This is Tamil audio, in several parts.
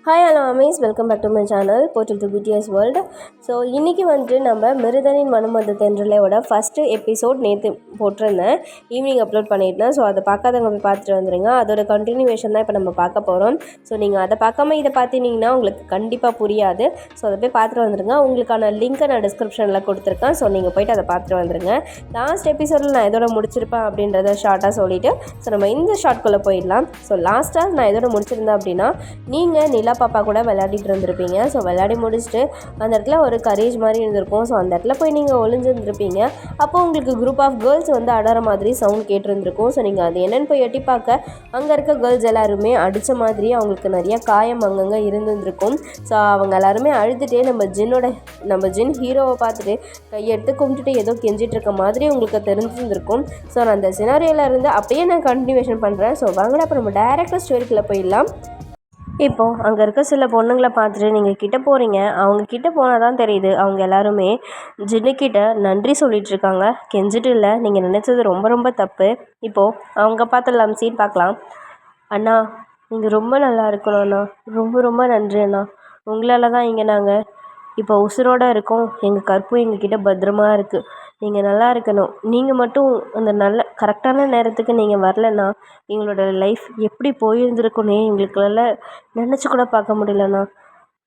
Hi hello ARMYs welcome back to my channel portal to BTS world. So இன்றைக்கி வந்துட்டு நம்ம மிருதனின் மனம் வந்த தென்றலையோட ஃபஸ்ட்டு எபிசோட் நேற்று போட்டிருந்தேன், ஈவினிங் அப்லோட் பண்ணியிருந்தேன். ஸோ அதை பார்க்காதவங்க போய் பார்த்துட்டு வந்துடுங்க. அதோட கண்டினியூவேஷன் தான் இப்போ நம்ம பார்க்க போகிறோம். ஸோ நீங்கள் அதை பார்க்காம இதை பார்த்திங்கன்னா உங்களுக்கு கண்டிப்பாக புரியாது. ஸோ அதை போய் பார்த்துட்டு வந்துடுங்க. உங்களுக்கான லிங்க்கை நான் டிஸ்கிரிப்ஷனில் கொடுத்துருக்கேன். ஸோ நீங்கள் போய்ட்டு அதை பார்த்துட்டு வந்துடுங்க. லாஸ்ட் எபிசோடில் நான் எதோட முடிச்சிருப்பேன் அப்படின்றத ஷார்ட்டாக சொல்லிவிட்டு ஸோ நம்ம இந்த ஷார்ட்குள்ளே போயிடலாம். ஸோ லாஸ்ட்டாக நான் எதோட முடிச்சிருந்தேன் அப்படின்னா, நீங்கள் நிலா பாப்பா கூட விளையாடிட்டு இருந்திருப்பீங்க. ஸோ விளையாடி முடிச்சுட்டு அந்த இடத்துல ஒரு கரேஜ் மாதிரி இருந்திருக்கும். ஸோ அந்த இடத்துல போய் நீங்கள் ஒளிஞ்சிருந்துருப்பீங்க. அப்போ உங்களுக்கு குரூப் ஆஃப் கேர்ள்ஸ் வந்து அடற மாதிரி சவுண்ட் கேட்டிருந்துருக்கும். ஸோ நீங்கள் அது என்னென்னு போய் எட்டி பார்க்க அங்கே இருக்க கேர்ள்ஸ் எல்லாருமே அடித்த மாதிரி அவங்களுக்கு நிறைய காயம் அங்கங்கே இருந்துருக்கும். ஸோ அவங்க எல்லாருமே அழுதுகிட்டே நம்ம ஜின் ஹீரோவை பார்த்துட்டு கையெடுத்து கும்பிட்டுட்டு ஏதோ கெஞ்சிட்டு இருக்க மாதிரி உங்களுக்கு தெரிஞ்சிருந்திருக்கும். ஸோ நான் அந்த சினாரியோவில் இருந்து அப்படியே நான் கண்டினியூவேஷன் பண்ணுறேன். ஸோ வாங்கடா இப்போ நம்ம டைரெக்டாக ஸ்டோரிக்குள்ளே போயிடலாம். இப்போது அங்கே இருக்க சில பொண்ணுங்களை பார்த்துட்டு நீங்கள் கிட்டே போகிறீங்க. அவங்க கிட்டே போனால் தான் தெரியுது அவங்க எல்லாருமே ஜின்னுக்கிட்ட நன்றி சொல்லிகிட்ருக்காங்க, கெஞ்சிட்டு இல்லை. நீங்கள் நினச்சது ரொம்ப ரொம்ப தப்பு. இப்போது அவங்க பார்த்துடலாம், சீன் பார்க்கலாம். அண்ணா நீங்கள் ரொம்ப நல்லா இருக்கணும் அண்ணா, ரொம்ப ரொம்ப நன்றி அண்ணா. உங்களால் தான் இங்கே நாங்கள் இப்போ உசுரோடு இருக்கோம். எங்கள் கற்பும் எங்ககிட்ட பத்திரமா இருக்குது. நீங்கள் நல்லா இருக்கணும். நீங்கள் மட்டும் அந்த நல்ல கரெக்டான நேரத்துக்கு நீங்கள் வரலன்னா எங்களோட லைஃப் எப்படி போயிருந்துருக்குன்னே எங்களுக்குள்ள நினச்சி கூட பார்க்க முடியலண்ணா.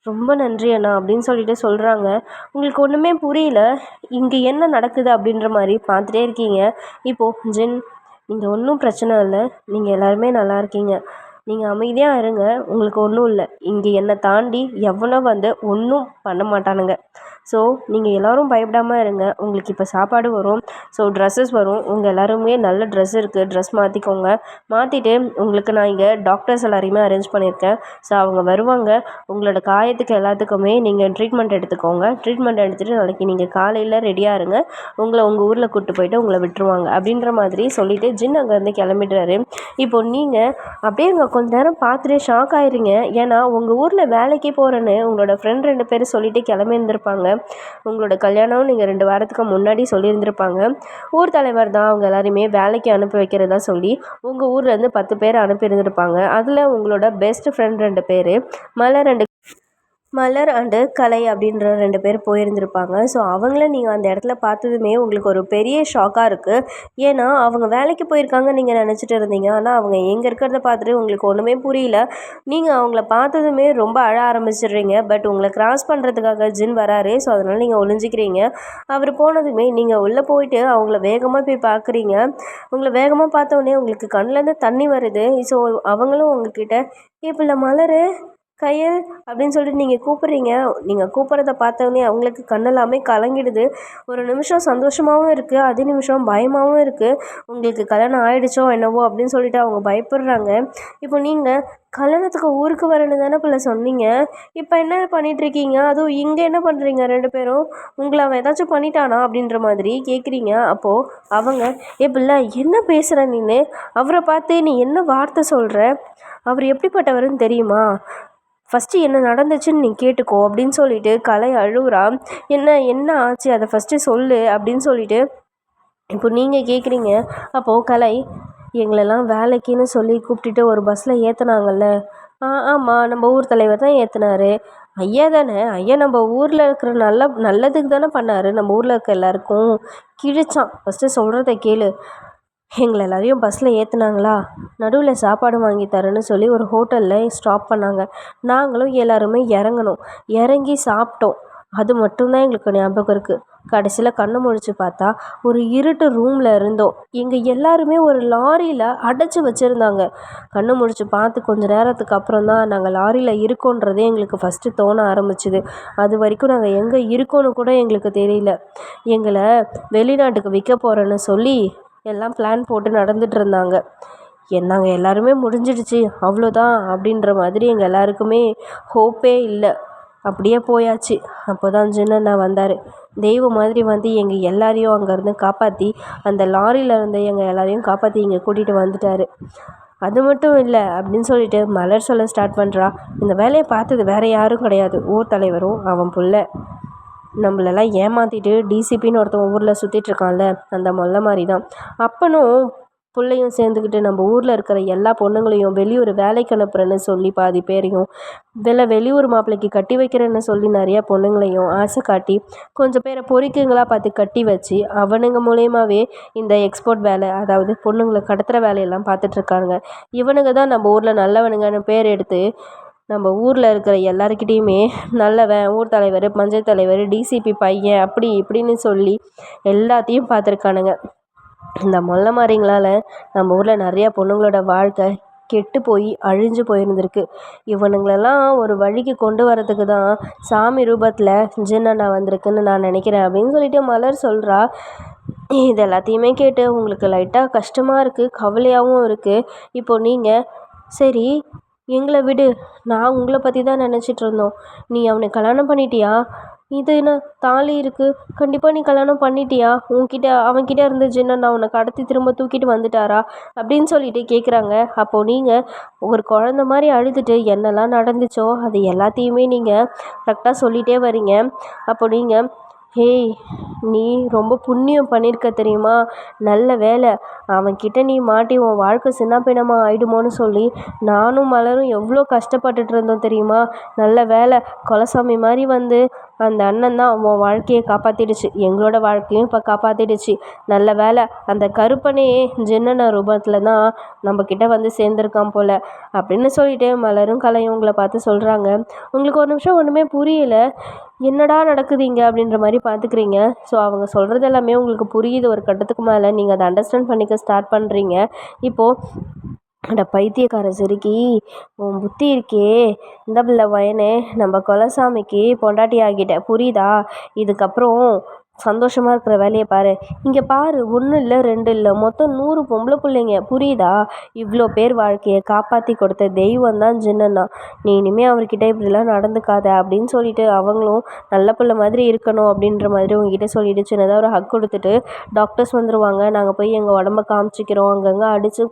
ரொம்ப நன்றி அண்ணா அப்படின்னு சொல்லிட்டு சொல்கிறாங்க. உங்களுக்கு ஒன்றுமே புரியல, இங்கே என்ன நடக்குது அப்படின்ற மாதிரி பார்த்துட்டே இருக்கீங்க. இப்போது ஜின், நீங்கள் ஒன்றும் பிரச்சனை இல்லை, நீங்கள் எல்லாருமே நல்லா இருக்கீங்க, நீங்கள் அமைதியாக இருங்க, உங்களுக்கு ஒன்றும் இல்லை. இங்கே என்னை தாண்டி எவனோ வந்து ஒன்றும் பண்ண மாட்டானுங்க. ஸோ நீங்கள் எல்லோரும் பயப்படாமல் இருங்க. உங்களுக்கு இப்போ சாப்பாடு வரும், ஸோ ட்ரெஸ்ஸஸ் வரும். உங்கள் எல்லாருமே நல்ல ட்ரெஸ் இருக்குது, ட்ரெஸ் மாற்றிக்கோங்க. மாற்றிட்டு உங்களுக்கு நான் இங்கே டாக்டர்ஸ் எல்லாரையுமே அரேஞ்ச் பண்ணியிருக்கேன். ஸோ அவங்க வருவாங்க. உங்களோட காயத்துக்கு எல்லாத்துக்குமே நீங்கள் ட்ரீட்மெண்ட் எடுத்துக்கோங்க. ட்ரீட்மெண்ட் எடுத்துகிட்டு நாளைக்கு நீங்கள் காலையில் ரெடியாக இருங்க. உங்களை உங்கள் ஊரில் கூப்பிட்டு போயிட்டு உங்களை விட்டுருவாங்க அப்படின்ற மாதிரி சொல்லிவிட்டு ஜின் அங்கேருந்து கிளம்பிடுறாரு. இப்போது நீங்கள் அப்படியே அங்கே கொஞ்ச நேரம் பார்த்துட்டு ஷாக் ஆயிடுறீங்க. ஏன்னா உங்கள் ஊரில் வேலைக்கே போகிறேன்னு உங்களோட ஃப்ரெண்ட் 2 பேர் சொல்லிவிட்டு கிளம்பியிருந்திருப்பாங்க. உங்களோட கல்யாணம் நீங்கள் 2 வாரத்துக்கு முன்னாடி சொல்லியிருந்திருப்பாங்க. ஊர் தலைவர் தான் அவங்க எல்லாருமே வேலைக்கு அனுப்பி வைக்கிறதா சொல்லி உங்கள் ஊர்லேருந்து 10 பேர் அனுப்பியிருந்திருப்பாங்க. அதில் உங்களோட பெஸ்ட் ஃப்ரெண்ட் 2 பேர், மலர் அண்டு கலை அப்படின்ற 2 பேர் போயிருந்திருப்பாங்க. ஸோ அவங்கள நீங்கள் அந்த இடத்துல பார்த்ததுமே உங்களுக்கு ஒரு பெரிய ஷாக்காக இருக்குது. ஏன்னா அவங்க வேலைக்கு போயிருக்காங்க நீங்கள் நினச்சிட்டு இருந்தீங்க. ஆனால் அவங்க எங்கே இருக்கிறத பார்த்துட்டு உங்களுக்கு ஒன்றுமே புரியல. நீங்கள் அவங்கள பார்த்ததுமே ரொம்ப அழ ஆரம்பிச்சிடுறீங்க. பட் உங்களை கிராஸ் பண்ணுறதுக்காக ஜின் வராரு. ஸோ அதனால் நீங்கள் ஒளிஞ்சிக்கிறீங்க. அவர் போனதுமே நீங்கள் உள்ளே போயிட்டு அவங்கள வேகமாக போய் பார்க்குறீங்க. உங்களை வேகமாக பார்த்தோன்னே உங்களுக்கு கண்ணிலேருந்து தண்ணி வருது. ஸோ அவங்களும் உங்ககிட்ட பிள்ளை மலர், கையல் அப்படின்னு சொல்லிட்டு நீங்கள் கூப்பிட்றீங்க. நீங்கள் கூப்பிட்றத பார்த்தோன்னே அவங்களுக்கு கண்ணெல்லாமே கலங்கிடுது. ஒரு நிமிஷம் சந்தோஷமாகவும் இருக்குது, அதே நிமிஷம் பயமாகவும் இருக்குது. உங்களுக்கு கல்யாணம் ஆகிடுச்சோ என்னவோ அப்படின்னு சொல்லிட்டு அவங்க பயப்படுறாங்க. இப்போ நீங்கள் கல்யாணத்துக்கு ஊருக்கு வரேன்னு தானே பிள்ளை சொன்னீங்க, இப்போ என்ன பண்ணிகிட்ருக்கீங்க? அதுவும் இங்கே என்ன பண்ணுறீங்க 2 பேரும்? உங்களை அவன் ஏதாச்சும் பண்ணிட்டானா அப்படின்ற மாதிரி கேட்குறீங்க. அப்போது அவங்க பிள்ளை என்ன பேசுகிற நீனு? அவரை பார்த்து நீ என்ன வார்த்தை சொல்கிற? அவர் எப்படிப்பட்டவருன்னு தெரியுமா? ஃபஸ்ட்டு என்ன நடந்துச்சுன்னு நீ கேட்டுக்கோ அப்படின்னு சொல்லிட்டு கலை அழுகுறா. என்ன ஆச்சு அதை ஃபஸ்ட்டு சொல்லு அப்படின்னு சொல்லிட்டு இப்போ நீங்கள் கேட்குறீங்க. அப்போது கலை, எங்களெல்லாம் வேலைக்குன்னு சொல்லி கூப்பிட்டுட்டு ஒரு பஸ்ஸில் ஏற்றுனாங்கல்ல. ஆமாம், நம்ம ஊர் தலைவர் தான் ஏற்றுனாரு. ஐயா தானே, ஐயா நம்ம ஊரில் இருக்கிற நல்லதுக்கு தானே பண்ணார். நம்ம ஊரில் இருக்க எல்லாருக்கும் கிழிச்சான். ஃபஸ்ட்டு சொல்கிறத கேளு. எங்களை எல்லாரையும் பஸ்ஸில் ஏற்றுனாங்களா, நடுவில் சாப்பாடு வாங்கி தரேன்னு சொல்லி ஒரு ஹோட்டலில் ஸ்டாப் பண்ணாங்க. நாங்களும் எல்லாருமே இறங்கி சாப்பிட்டோம். அது மட்டும்தான் எங்களுக்கு ஞாபகம் இருக்குது. கடைசியில் கண்ணை முழிச்சு பார்த்தா ஒரு இருட்டு ரூமில் இருந்தோம். எங்கள் எல்லாருமே ஒரு லாரியில் அடைச்சி வச்சுருந்தாங்க. கண்ணை முழிச்சு பார்த்து கொஞ்சம் நேரத்துக்கு அப்புறம் தான் நாங்கள் லாரியில் இருக்கோன்றதே எங்களுக்கு ஃபஸ்ட்டு தோண ஆரம்பிச்சுது. அது வரைக்கும் நாங்கள் எங்கே இருக்கோன்னு கூட எங்களுக்கு தெரியல. எங்களை வெளிநாட்டுக்கு விற்க போகிறேன்னு சொல்லி எல்லாம் பிளான் போட்டு நடந்துகிட்டு இருந்தாங்க. நாங்கள் எல்லாருமே முடிஞ்சிடுச்சு அவ்வளோதான் அப்படின்ற மாதிரி எங்கள் எல்லாருக்குமே ஹோப்பே இல்லை. அப்படியே போயாச்சு. அப்போ தான் ஜின்னண்ணா வந்தார். தெய்வம் மாதிரி வந்து எங்கள் எல்லாரையும் அங்கேருந்து காப்பாற்றி, அந்த லாரியில் இருந்த எங்கள் எல்லாரையும் காப்பாற்றி இங்கே கூட்டிகிட்டு வந்துட்டார். அது மட்டும் இல்லை அப்படின்னு சொல்லிட்டு மலர் சொல்ல ஸ்டார்ட் பண்ணுறா. இந்த வேலையை பார்த்தது வேறு யாரும் கிடையாது, ஊர் தலைவரும் அவன் புள்ள. நம்மளெல்லாம் ஏமாற்றிட்டு டிசிபின்னு ஒருத்தன் ஊரில் சுற்றிட்டுருக்கான்ல, அந்த மொல்ல மாதிரி தான். அப்பனும் பிள்ளையும் சேர்ந்துக்கிட்டு நம்ம ஊரில் இருக்கிற எல்லா பொண்ணுங்களையும் வெளியூர் வேலைக்கு அனுப்புகிறேன்னு சொல்லி பாதி பேரையும் வெளியூர் மாப்பிள்ளைக்கு கட்டி வைக்கிறேன்னு சொல்லி நிறையா பொண்ணுங்களையும் ஆசை காட்டி கொஞ்சம் பேரை பொறிக்குங்களா பார்த்து கட்டி வச்சு அவனுங்க மூலயமாவே இந்த எக்ஸ்போர்ட் வேலை, அதாவது பொண்ணுங்களை கடத்துகிற வேலையெல்லாம் பார்த்துட்ருக்காங்க. இவனுங்க தான் நம்ம ஊரில் நல்லவனுங்கன்னு பேர் எடுத்து நம்ம ஊரில் இருக்கிற எல்லாருக்கிட்டேயுமே நல்லவன், ஊர் தலைவர், பஞ்சாயத்து தலைவர், டிசிபி பையன் அப்படி இப்படின்னு சொல்லி எல்லாத்தையும் பார்த்துருக்கானுங்க. இந்த மொல்ல மாதிரிங்களால் நம்ம ஊரில் நிறையா பொண்ணுங்களோட வாழ்க்கை கெட்டு போய் அழிஞ்சு போயிருந்திருக்கு. இவனுங்களெல்லாம் ஒரு வழிக்கு கொண்டு வரதுக்கு தான் சாமி ரூபத்தில் ஜின்னண்ணா வந்திருக்குன்னு நான் நினைக்கிறேன் அப்படின்னு சொல்லிட்டு மலர் சொல்கிறா. இது எல்லாத்தையுமே கேட்டு உங்களுக்கு லைட்டாக கஷ்டமாக இருக்குது, கவலையாகவும் இருக்குது. இப்போது நீங்கள் சரி எங்களை விடு, நான் உங்களை பற்றி தான் நினச்சிட்டு இருந்தோம். நீ அவனை கல்யாணம் பண்ணிட்டியா? இது என்ன தாலி இருக்குது, கண்டிப்பாக நீ கல்யாணம் பண்ணிட்டியா? அவன்கிட்ட இருந்து ஜின்னண்ணா உன்னை கடத்தி திரும்ப தூக்கிட்டு வந்துட்டாரா அப்படின்னு சொல்லிட்டு கேட்குறாங்க. அப்போது நீங்கள் ஒரு குழந்த மாதிரி அழுதுட்டு என்னெல்லாம் நடந்துச்சோ அது எல்லாத்தையுமே நீங்கள் கரெக்டாக சொல்லிகிட்டே வரீங்க. அப்போ நீங்கள் ஹேய், நீ ரொம்ப புண்ணியம் பண்ணியிருக்க தெரியுமா? நல்ல வேலை அவன்கிட்ட நீ மாட்டி உன் வாழ்க்கை சின்னப்பின்னமாக ஆயிடுமோன்னு சொல்லி நானும் மலரும் எவ்வளோ கஷ்டப்பட்டுட்டு இருந்தோம் தெரியுமா? நல்ல வேலை கொலசாமி மாதிரி வந்து அந்த அண்ணன் தான் உன் வாழ்க்கையை காப்பாற்றிடுச்சு, எங்களோட வாழ்க்கையும் இப்போ காப்பாற்றிடுச்சு. நல்ல வேலை அந்த கருப்பனே ஜின்னண்ணா ரூபத்தில் தான் நம்மக்கிட்ட வந்து சேர்ந்துருக்கான் போல் அப்படின்னு சொல்லிட்டு மலரும் கலையும் உங்களை பார்த்து சொல்கிறாங்க. உங்களுக்கு ஒரு நிமிஷம் ஒன்றுமே புரியல, என்னடா நடக்குது இங்கே அப்படின்ற மாதிரி பார்த்துக்கிறீங்க. ஸோ அவங்க சொல்கிறது எல்லாமே உங்களுக்கு புரியுது. ஒரு கட்டத்துக்கு மேலே நீங்கள் அதை அண்டர்ஸ்டாண்ட் பண்ணிக்க ஸ்டார்ட் பண்ணுறீங்க. இப்போது அட பைத்தியக்கார சிறுக்கி, உன் புத்தி இருக்கே இந்த பிள்ளை வயனே, நம்ம கொலசாமிக்கு பொண்டாட்டி ஆகிட்ட புரியுதா? இதுக்கப்புறம் சந்தோஷமாக இருக்கிற வேலையை பாரு. இங்கே பாரு, ஒன்றும் இல்லை 2 இல்லை, மொத்தம் 100 பொம்பளை பிள்ளைங்க புரியுதா? இவ்வளோ பேர் வாழ்க்கையை காப்பாற்றி கொடுத்த தெய்வம் தான் ஜின்னண்ணா. நீ இனிமேல் அவர்கிட்ட இப்படிலாம் நடந்துக்காத அப்படின்னு சொல்லிட்டு அவங்களும் நல்ல பிள்ளை மாதிரி இருக்கணும் அப்படின்ற மாதிரி உங்ககிட்ட சொல்லிட்டு சின்னதாக ஒரு ஹக் கொடுத்துட்டு டாக்டர்ஸ் வந்துடுவாங்க, நாங்கள் போய் எங்கள் உடம்ப காமிச்சிக்கிறோம், அங்கங்கே அடித்து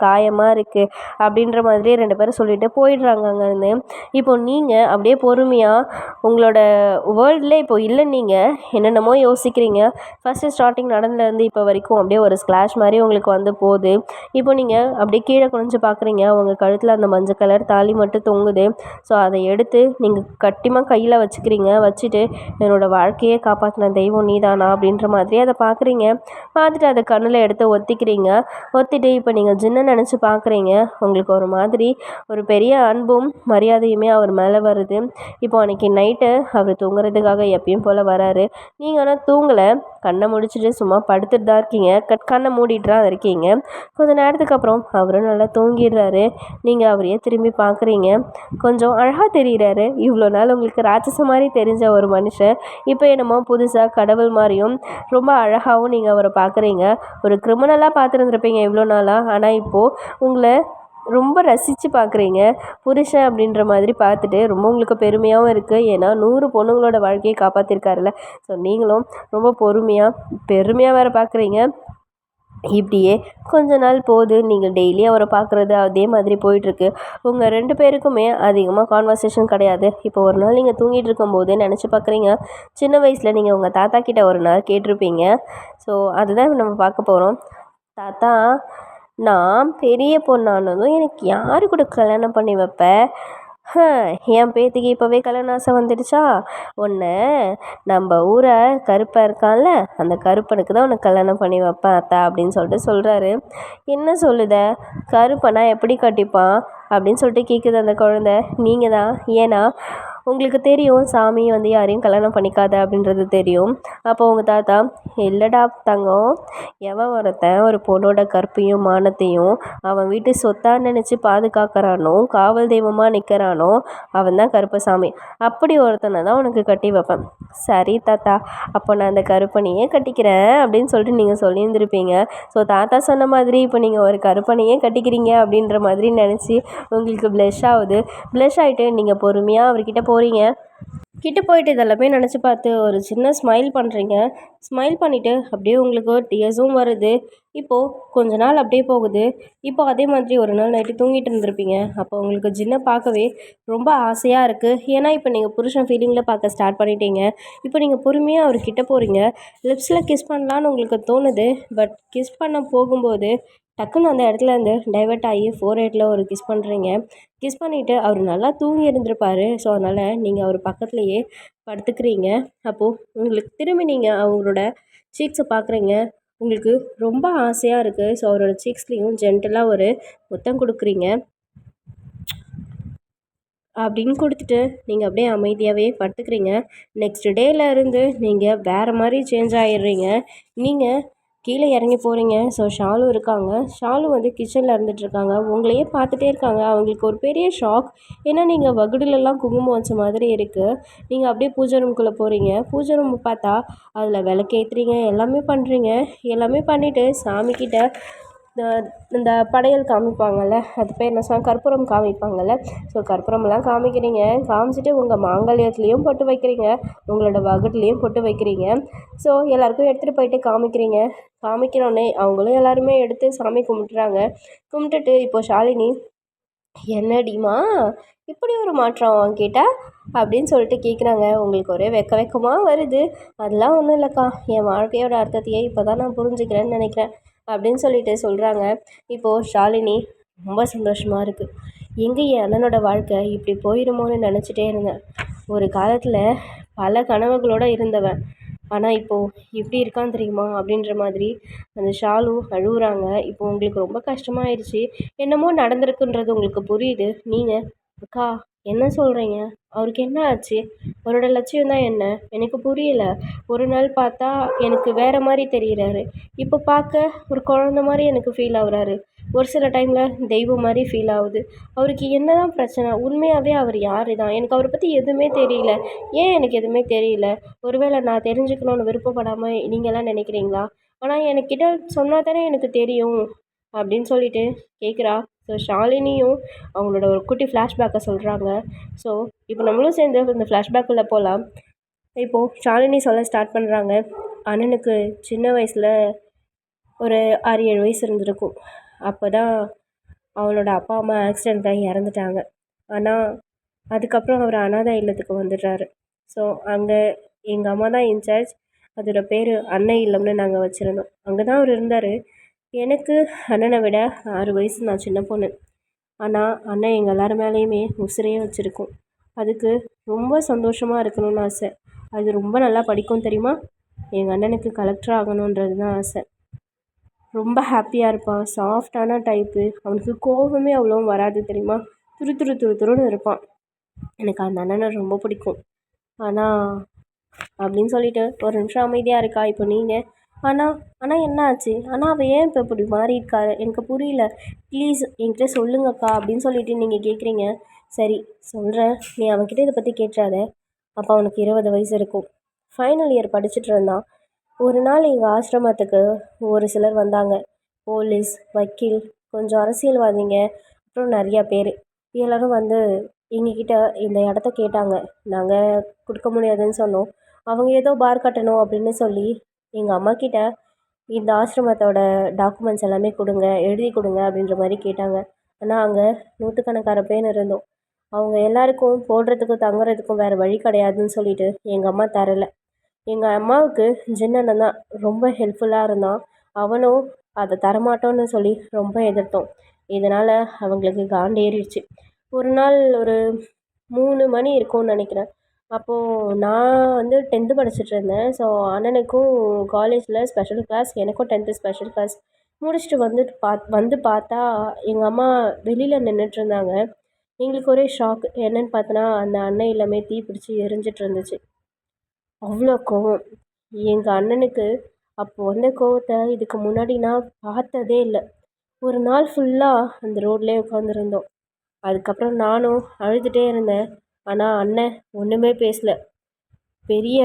காயமாக இருக்குது அப்படின்ற மாதிரி 2 பேரும் சொல்லிட்டு போயிடுறாங்க அங்கேருந்து. இப்போ நீங்கள் அப்படியே பொறுமையாக உங்களோட வேர்ல்டில் இப்போ இல்லை, நீங்கள் என்னென்னமோ யோசிக்கிறீங்க. ஃபஸ்ட்டு ஸ்டார்டிங் நடந்துலேருந்து இப்போ வரைக்கும் அப்படியே ஒரு ஸ்க்ளாஷ் மாதிரி உங்களுக்கு வந்து போகுது. இப்போ நீங்கள் அப்படியே கீழே குனிஞ்சு பார்க்குறீங்க, உங்கள் கழுத்தில் அந்த மஞ்சள் கலர் தாலி மட்டும் தொங்குது. ஸோ அதை எடுத்து நீங்கள் கட்டிமாக கையில் வச்சுக்கிறீங்க. வச்சுட்டு என்னோடய வாழ்க்கையே காப்பாற்றின தெய்வம் நீதானா அப்படின்ற மாதிரி அதை பார்க்குறீங்க. பார்த்துட்டு அதை கண்ணில் எடுத்து ஒத்திக்கிறீங்க. ஒத்திட்டு இப்போ நீங்கள் ஜின்னை நினச்சி பார்க்குறீங்க. உங்களுக்கு ஒரு மாதிரி ஒரு பெரிய அன்பும் மரியாதையுமே அவர் மேலே வருது. இப்போ அன்றைக்கி நைட்டு அவர் தூங்குறதுக்காக எப்பயும் போல் வராரு. நீங்கள் ஆனால் தூங்கலை, கண்ணை முடிச்சுட்டு சும்மா படுத்துட்டு தான் இருக்கீங்க. கண்ணை மூடிட்டு தான் இருக்கீங்க. கொஞ்சம் நேரத்துக்கு அப்புறம் அவரும் நல்லா தூங்கிடுறாரு. நீங்கள் அவரையே திரும்பி பார்க்குறீங்க. கொஞ்சம் அழகாக தெரிகிறாரு. இவ்வளோ நாள் உங்களுக்கு ராட்சச மாதிரி தெரிஞ்ச ஒரு மனுஷன் இப்போ என்னமோ புதுசாக கடவுள் மாதிரியும் ரொம்ப அழகாகவும் நீங்கள் அவரை பார்க்குறீங்க. ஒரு கிரிமினலாக பார்த்துருந்துருப்பீங்க இவ்வளோ நாளாக, ஆனால் இப்போது உங்களை ரொம்ப ரசித்து பார்க்குறீங்க. புருஷன் அப்படின்ற மாதிரி பார்த்துட்டு ரொம்ப உங்களுக்கு பெருமையாகவும் இருக்குது. ஏன்னா 100 பொண்ணுங்களோட வாழ்க்கையை காப்பாற்றிருக்காருல்ல. ஸோ நீங்களும் ரொம்ப பெருமையாக வேறு பார்க்குறீங்க. இப்படியே கொஞ்ச நாள் போகுது. நீங்கள் டெய்லி அவரை பார்க்குறது அதே மாதிரி போயிட்டுருக்கு. உங்கள் 2 பேருக்குமே அதிகமாக கான்வர்சேஷன் கிடையாது. இப்போ ஒரு நாள் நீங்கள் தூங்கிட்டு இருக்கும்போது நினச்சி பார்க்குறீங்க, சின்ன வயசில் நீங்கள் உங்கள் தாத்தா கிட்ட ஒரு நாள் கேட்டிருப்பீங்க. ஸோ அதுதான் நம்ம பார்க்க போகிறோம். தாத்தா, நான் பெரிய பொண்ணானதும் எனக்கு யாரு கூட கல்யாணம் பண்ணி வைப்ப? என் பேத்திக்கு இப்போவே கல்யாண ஆசை வந்துடுச்சா? உன்னை நம்ம ஊரை கருப்பன் இருக்கான்ல, அந்த கருப்பனுக்கு தான் உனக்கு கல்யாணம் பண்ணி வைப்பேன் அத்தா அப்படின்னு சொல்லிட்டு சொல்கிறாரு. என்ன சொல்லுத? கருப்பனா எப்படி கட்டிப்பான் அப்படின்னு சொல்லிட்டு கேட்குது அந்த குழந்தை. நீங்கள் தான். ஏன்னா உங்களுக்கு தெரியும் சாமி வந்து யாரையும் கல்யாணம் பண்ணிக்காத அப்படின்றது தெரியும். அப்போ உங்கள் தாத்தா, இல்லைடா தங்கம், எவன் ஒருத்தன் ஒரு பொண்ணோட கற்பையும் மானத்தையும் அவன் வீட்டு சொத்தாக நினச்சி பாதுகாக்கிறானோ, காவல் தெய்வமாக நிற்கிறானோ, அவன் தான் கருப்பசாமி. அப்படி ஒருத்தனை தான் உனக்கு கட்டி வைப்பேன். சரி தாத்தா, அப்போ நான் அந்த கருப்பனையே கட்டிக்கிறேன் அப்படின்னு சொல்லிட்டு நீங்கள் சொல்லியிருந்திருப்பீங்க. ஸோ தாத்தா சொன்ன மாதிரி இப்போ நீங்கள் ஒரு கருப்பனையே கட்டிக்கிறீங்க அப்படின்ற மாதிரி நினச்சி உங்களுக்கு ப்ளஷ் ஆகுது. ப்ளஷ் ஆகிட்டு நீங்கள் பொறுமையாக அவர்கிட்ட போகிறீங்க. கிட்ட போயிட்டு இதெல்லாமே நினச்சி பார்த்து ஒரு சின்ன ஸ்மைல் பண்ணுறீங்க. ஸ்மைல் பண்ணிவிட்டு அப்படியே உங்களுக்கு டியர்ஸும் வருது. இப்போது கொஞ்ச நாள் அப்படியே போகுது. இப்போ அதே மாதிரி ஒரு நாள் நைட்டு தூங்கிட்டு இருந்திருப்பீங்க. அப்போ உங்களுக்கு ஜின்னை பார்க்கவே ரொம்ப ஆசையாக இருக்குது. ஏன்னா இப்போ நீங்கள் புருஷன் ஃபீலிங்கில் பார்க்க ஸ்டார்ட் பண்ணிட்டீங்க. இப்போ நீங்கள் பொறுமையாக அவர்கிட்ட போகிறீங்க. லிப்ஸில் கிஸ் பண்ணலான்னு உங்களுக்கு தோணுது. பட் கிஸ் பண்ண போகும்போது டக்குன்னு அந்த இடத்துல இருந்து டைவர்ட் ஆகி ஃபோர்ஹெட்டில் ஒரு கிஸ் பண்ணுறீங்க. கிஸ் பண்ணிவிட்டு அவர் நல்லா தூங்கி இருந்திருப்பாரு. ஸோ அதனால் நீங்கள் அவர் பக்கத்துலேயே படுத்துக்கிறீங்க. அப்போது உங்களுக்கு திரும்பி நீங்கள் அவரோட சீக்ஸை பார்க்குறீங்க. உங்களுக்கு ரொம்ப ஆசையாக இருக்குது. ஸோ அவரோட சீக்ஸ்லேயும் ஜென்டலாக ஒரு முத்தம் கொடுக்குறீங்க. அப்படின்னு கொடுத்துட்டு நீங்கள் அப்படியே அமைதியாகவே படுத்துக்கிறீங்க. நெக்ஸ்ட் டேலேருந்து நீங்கள் வேறு மாதிரி சேஞ்ச் ஆகிடுறீங்க. நீங்கள் கீழே இறங்கி போகிறீங்க. ஸோ ஷாலு இருக்காங்க. ஷாலு வந்து கிச்சனில் இருந்துகிட்ருக்காங்க. உங்களையே பார்த்துட்டே இருக்காங்க. அவங்களுக்கு ஒரு பெரிய ஷாக். ஏன்னா நீங்கள் வகுடுலெல்லாம் குங்குமம் வச்ச மாதிரி இருக்குது. நீங்கள் அப்படியே பூஜை ரூம்குள்ளே போகிறீங்க. பூஜை ரூம் பார்த்தா அதில் விளக்கேற்றுறீங்க. எல்லாமே பண்ணுறீங்க. எல்லாமே பண்ணிவிட்டு சாமிக்கிட்ட இந்த படையல் காமிப்பாங்கள்ல, அது பேர் என்ன கற்பூரம் காமிப்பாங்கள்ல. ஸோ கற்பூரமெல்லாம் காமிக்கிறீங்க. காமிச்சிட்டு உங்கள் மாங்கல்யத்துலேயும் பொட்டு வைக்கிறீங்க. உங்களோட வகுட்லேயும் பொட்டு வைக்கிறீங்க. ஸோ எல்லாேருக்கும் எடுத்துகிட்டு போயிட்டு காமிக்கிறீங்க. காமிக்கிறோன்னே அவங்களும் எல்லாருமே எடுத்து சாமி கும்பிட்றாங்க. கும்பிட்டுட்டு இப்போது ஷாலினி, என்னடிமா இப்படி ஒரு மாற்றம் கேட்டால் அப்படின்னு சொல்லிட்டு கேட்குறாங்க. உங்களுக்கு ஒரே வெக்கமாக வருது. அதெல்லாம் ஒன்றும் இல்லைக்கா, என் வாழ்க்கையோட அர்த்தத்தையே இப்போ தான் நான் புரிஞ்சுக்கிறேன்னு நினைக்கிறேன் அப்படின்னு சொல்லிட்டு சொல்கிறாங்க. இப்போது ஷாலினி, ரொம்ப சந்தோஷமாக இருக்குது. எங்கே என் அண்ணனோட வாழ்க்கை இப்படி போயிடுமோன்னு நினச்சிட்டே இருந்தேன். ஒரு காலத்தில் பல கனவுகளோடு இருந்தவன், ஆனால் இப்போது இப்படி இருக்கான் தெரியுமா அப்படின்ற மாதிரி அந்த ஷாலு அழுகுறாங்க. இப்போ உங்களுக்கு ரொம்ப கஷ்டமாயிடுச்சு. என்னமோ நடந்திருக்குன்றது உங்களுக்கு புரியுது. நீங்கள் அக்கா என்ன சொல்கிறீங்க? அவருக்கு என்ன ஆச்சு? அவரோட லட்சியம் தான் என்ன? எனக்கு புரியல. ஒரு நாள் பார்த்தா எனக்கு வேறு மாதிரி தெரிகிறாரு. இப்போ பார்க்க ஒரு குழந்த மாதிரி எனக்கு ஃபீல் ஆகுறாரு. ஒரு சில டைமில் தெய்வம் மாதிரி ஃபீல் ஆகுது. அவருக்கு என்ன தான் பிரச்சனை? உண்மையாகவே அவர் யார் தான்? எனக்கு அவரை பற்றி எதுவுமே தெரியல. ஏன் எனக்கு எதுவுமே தெரியல? ஒருவேளை நான் தெரிஞ்சுக்கணுன்னு விருப்பப்படாமல் நீங்களாம் நினைக்கிறீங்களா? ஆனால் எனக்கிட்ட சொன்னால் தானே எனக்கு தெரியும் அப்படின்னு சொல்லிட்டு கேட்குறா. ஸோ ஷாலினியும் அவங்களோட ஒரு குட்டி ஃப்ளாஷ்பேக்கை சொல்கிறாங்க. ஸோ இப்போ நம்மளும் சேர்ந்து இந்த ஃப்ளாஷ்பேக்குள்ளே போகலாம். இப்போது ஷாலினி சொல்ல ஸ்டார்ட் பண்ணுறாங்க. அண்ணனுக்கு சின்ன வயசில் ஒரு 6-7 வயசு இருந்திருக்கும். அப்போ தான் அவனோட அப்பா அம்மா ஆக்சிடெண்ட்டில் இறந்துட்டாங்க. ஆனால் அதுக்கப்புறம் அவர் அனாதை இல்லத்துக்கு வந்துடுறாரு. ஸோ அங்கே எங்கள் அம்மா தான் இன்சார்ஜ். அதோட பேர் அன்னை இல்லம்னு நாங்கள் வச்சுருந்தோம். அங்கே தான் அவர் இருந்தார். எனக்கு அண்ணனை விட 6 வயசு நான் சின்ன பொண்ணு. ஆனால் அண்ணன் எங்கள் எல்லார் மேலேயுமே உசிரையே வச்சுருக்கோம். அதுக்கு ரொம்ப சந்தோஷமாக இருக்கணும்னு ஆசை. அது ரொம்ப நல்லா படிக்கும் தெரியுமா? எங்கள் அண்ணனுக்கு கலெக்டர் ஆகணுன்றது தான் ஆசை. ரொம்ப ஹாப்பியாக இருப்பான். சாஃப்டான டைப்பு. அவனுக்கு கோபமே அவ்வளோவும் வராது தெரியுமா? துருன்னு இருப்பான். எனக்கு அந்த அண்ணனை ரொம்ப பிடிக்கும். ஆனால் அப்படின்னு சொல்லிட்டு ஒரு நிமிஷம் அமைதியாக இருக்கா. இப்போ நீங்கள் ஆனால் என்ன ஆச்சு? ஆனால் அவள் ஏன் இப்போ இப்படி மாறியிருக்காரு? எனக்கு புரியல. ப்ளீஸ் என்கிட்ட சொல்லுங்கக்கா அப்படின்னு சொல்லிட்டு நீங்கள் கேட்குறீங்க. சரி சொல்கிறேன், நீ அவன்கிட்ட இதை பற்றி கேட்டுறாத. அப்போ அவனுக்கு 20 வயசு இருக்கும். ஃபைனல் இயர் படிச்சுட்டு இருந்தான். ஒரு நாள் எங்கள் ஆசிரமத்துக்கு ஒரு சிலர் வந்தாங்க. போலீஸ், வக்கீல், கொஞ்சம் அரசியல்வாதிங்க, அப்புறம் நிறையா பேர். எல்லோரும் வந்து எங்ககிட்ட இந்த இடத்த கேட்டாங்க. நாங்கள் கொடுக்க முடியாதுன்னு சொன்னோம். அவங்க ஏதோ பார் கட்டணும் அப்படின்னு சொல்லி எங்கள் அம்மாக்கிட்ட இந்த ஆசிரமத்தோட டாக்குமெண்ட்ஸ் எல்லாமே கொடுங்க, எழுதி கொடுங்க அப்படின்ற மாதிரி கேட்டாங்க. ஆனால் அங்கே நூற்றுக்கணக்கான பேர் இருந்தோம். அவங்க எல்லாருக்கும் போடுறதுக்கும் தங்குறதுக்கும் வேறு வழி கிடையாதுன்னு சொல்லிட்டு எங்கள் அம்மா தரலை. எங்கள் அம்மாவுக்கு ஜின்னண்ணன் தான் ரொம்ப ஹெல்ப்ஃபுல்லாக இருந்தான். அவனும் அதை தரமாட்டோன்னு சொல்லி ரொம்ப எதிர்த்தோம். இதனால் அவங்களுக்கு காண்டேறிடுச்சு. ஒரு நாள் ஒரு 3 மணி இருக்கும்னு நினைக்கிறேன். அப்போது நான் வந்து 10th படிச்சுட்டு இருந்தேன். ஸோ அண்ணனுக்கும் காலேஜில் ஸ்பெஷல் கிளாஸ், எனக்கும் 10th ஸ்பெஷல் கிளாஸ் முடிச்சுட்டு வந்து பார்த்தா எங்கள் அம்மா வெளியில் நின்றுட்டுருந்தாங்க. எங்களுக்கு ஒரே ஷாக். என்னென்னு பார்த்தோன்னா அந்த அண்ணன் எல்லாமே தீ பிடிச்சி எரிஞ்சிட்டு இருந்துச்சு. அவ்வளோ கோவம் எங்கள் அண்ணனுக்கு. அப்போ வந்த கோவத்தை இதுக்கு முன்னாடி நான் பார்த்ததே இல்லை. ஒரு நாள் ஃபுல்லாக அந்த ரோட்லேயே உட்காந்துருந்தோம். அதுக்கப்புறம் நானும் அழுதுகிட்டே இருந்தேன். ஆனால் அண்ணன் ஒன்றுமே பேசலை. பெரிய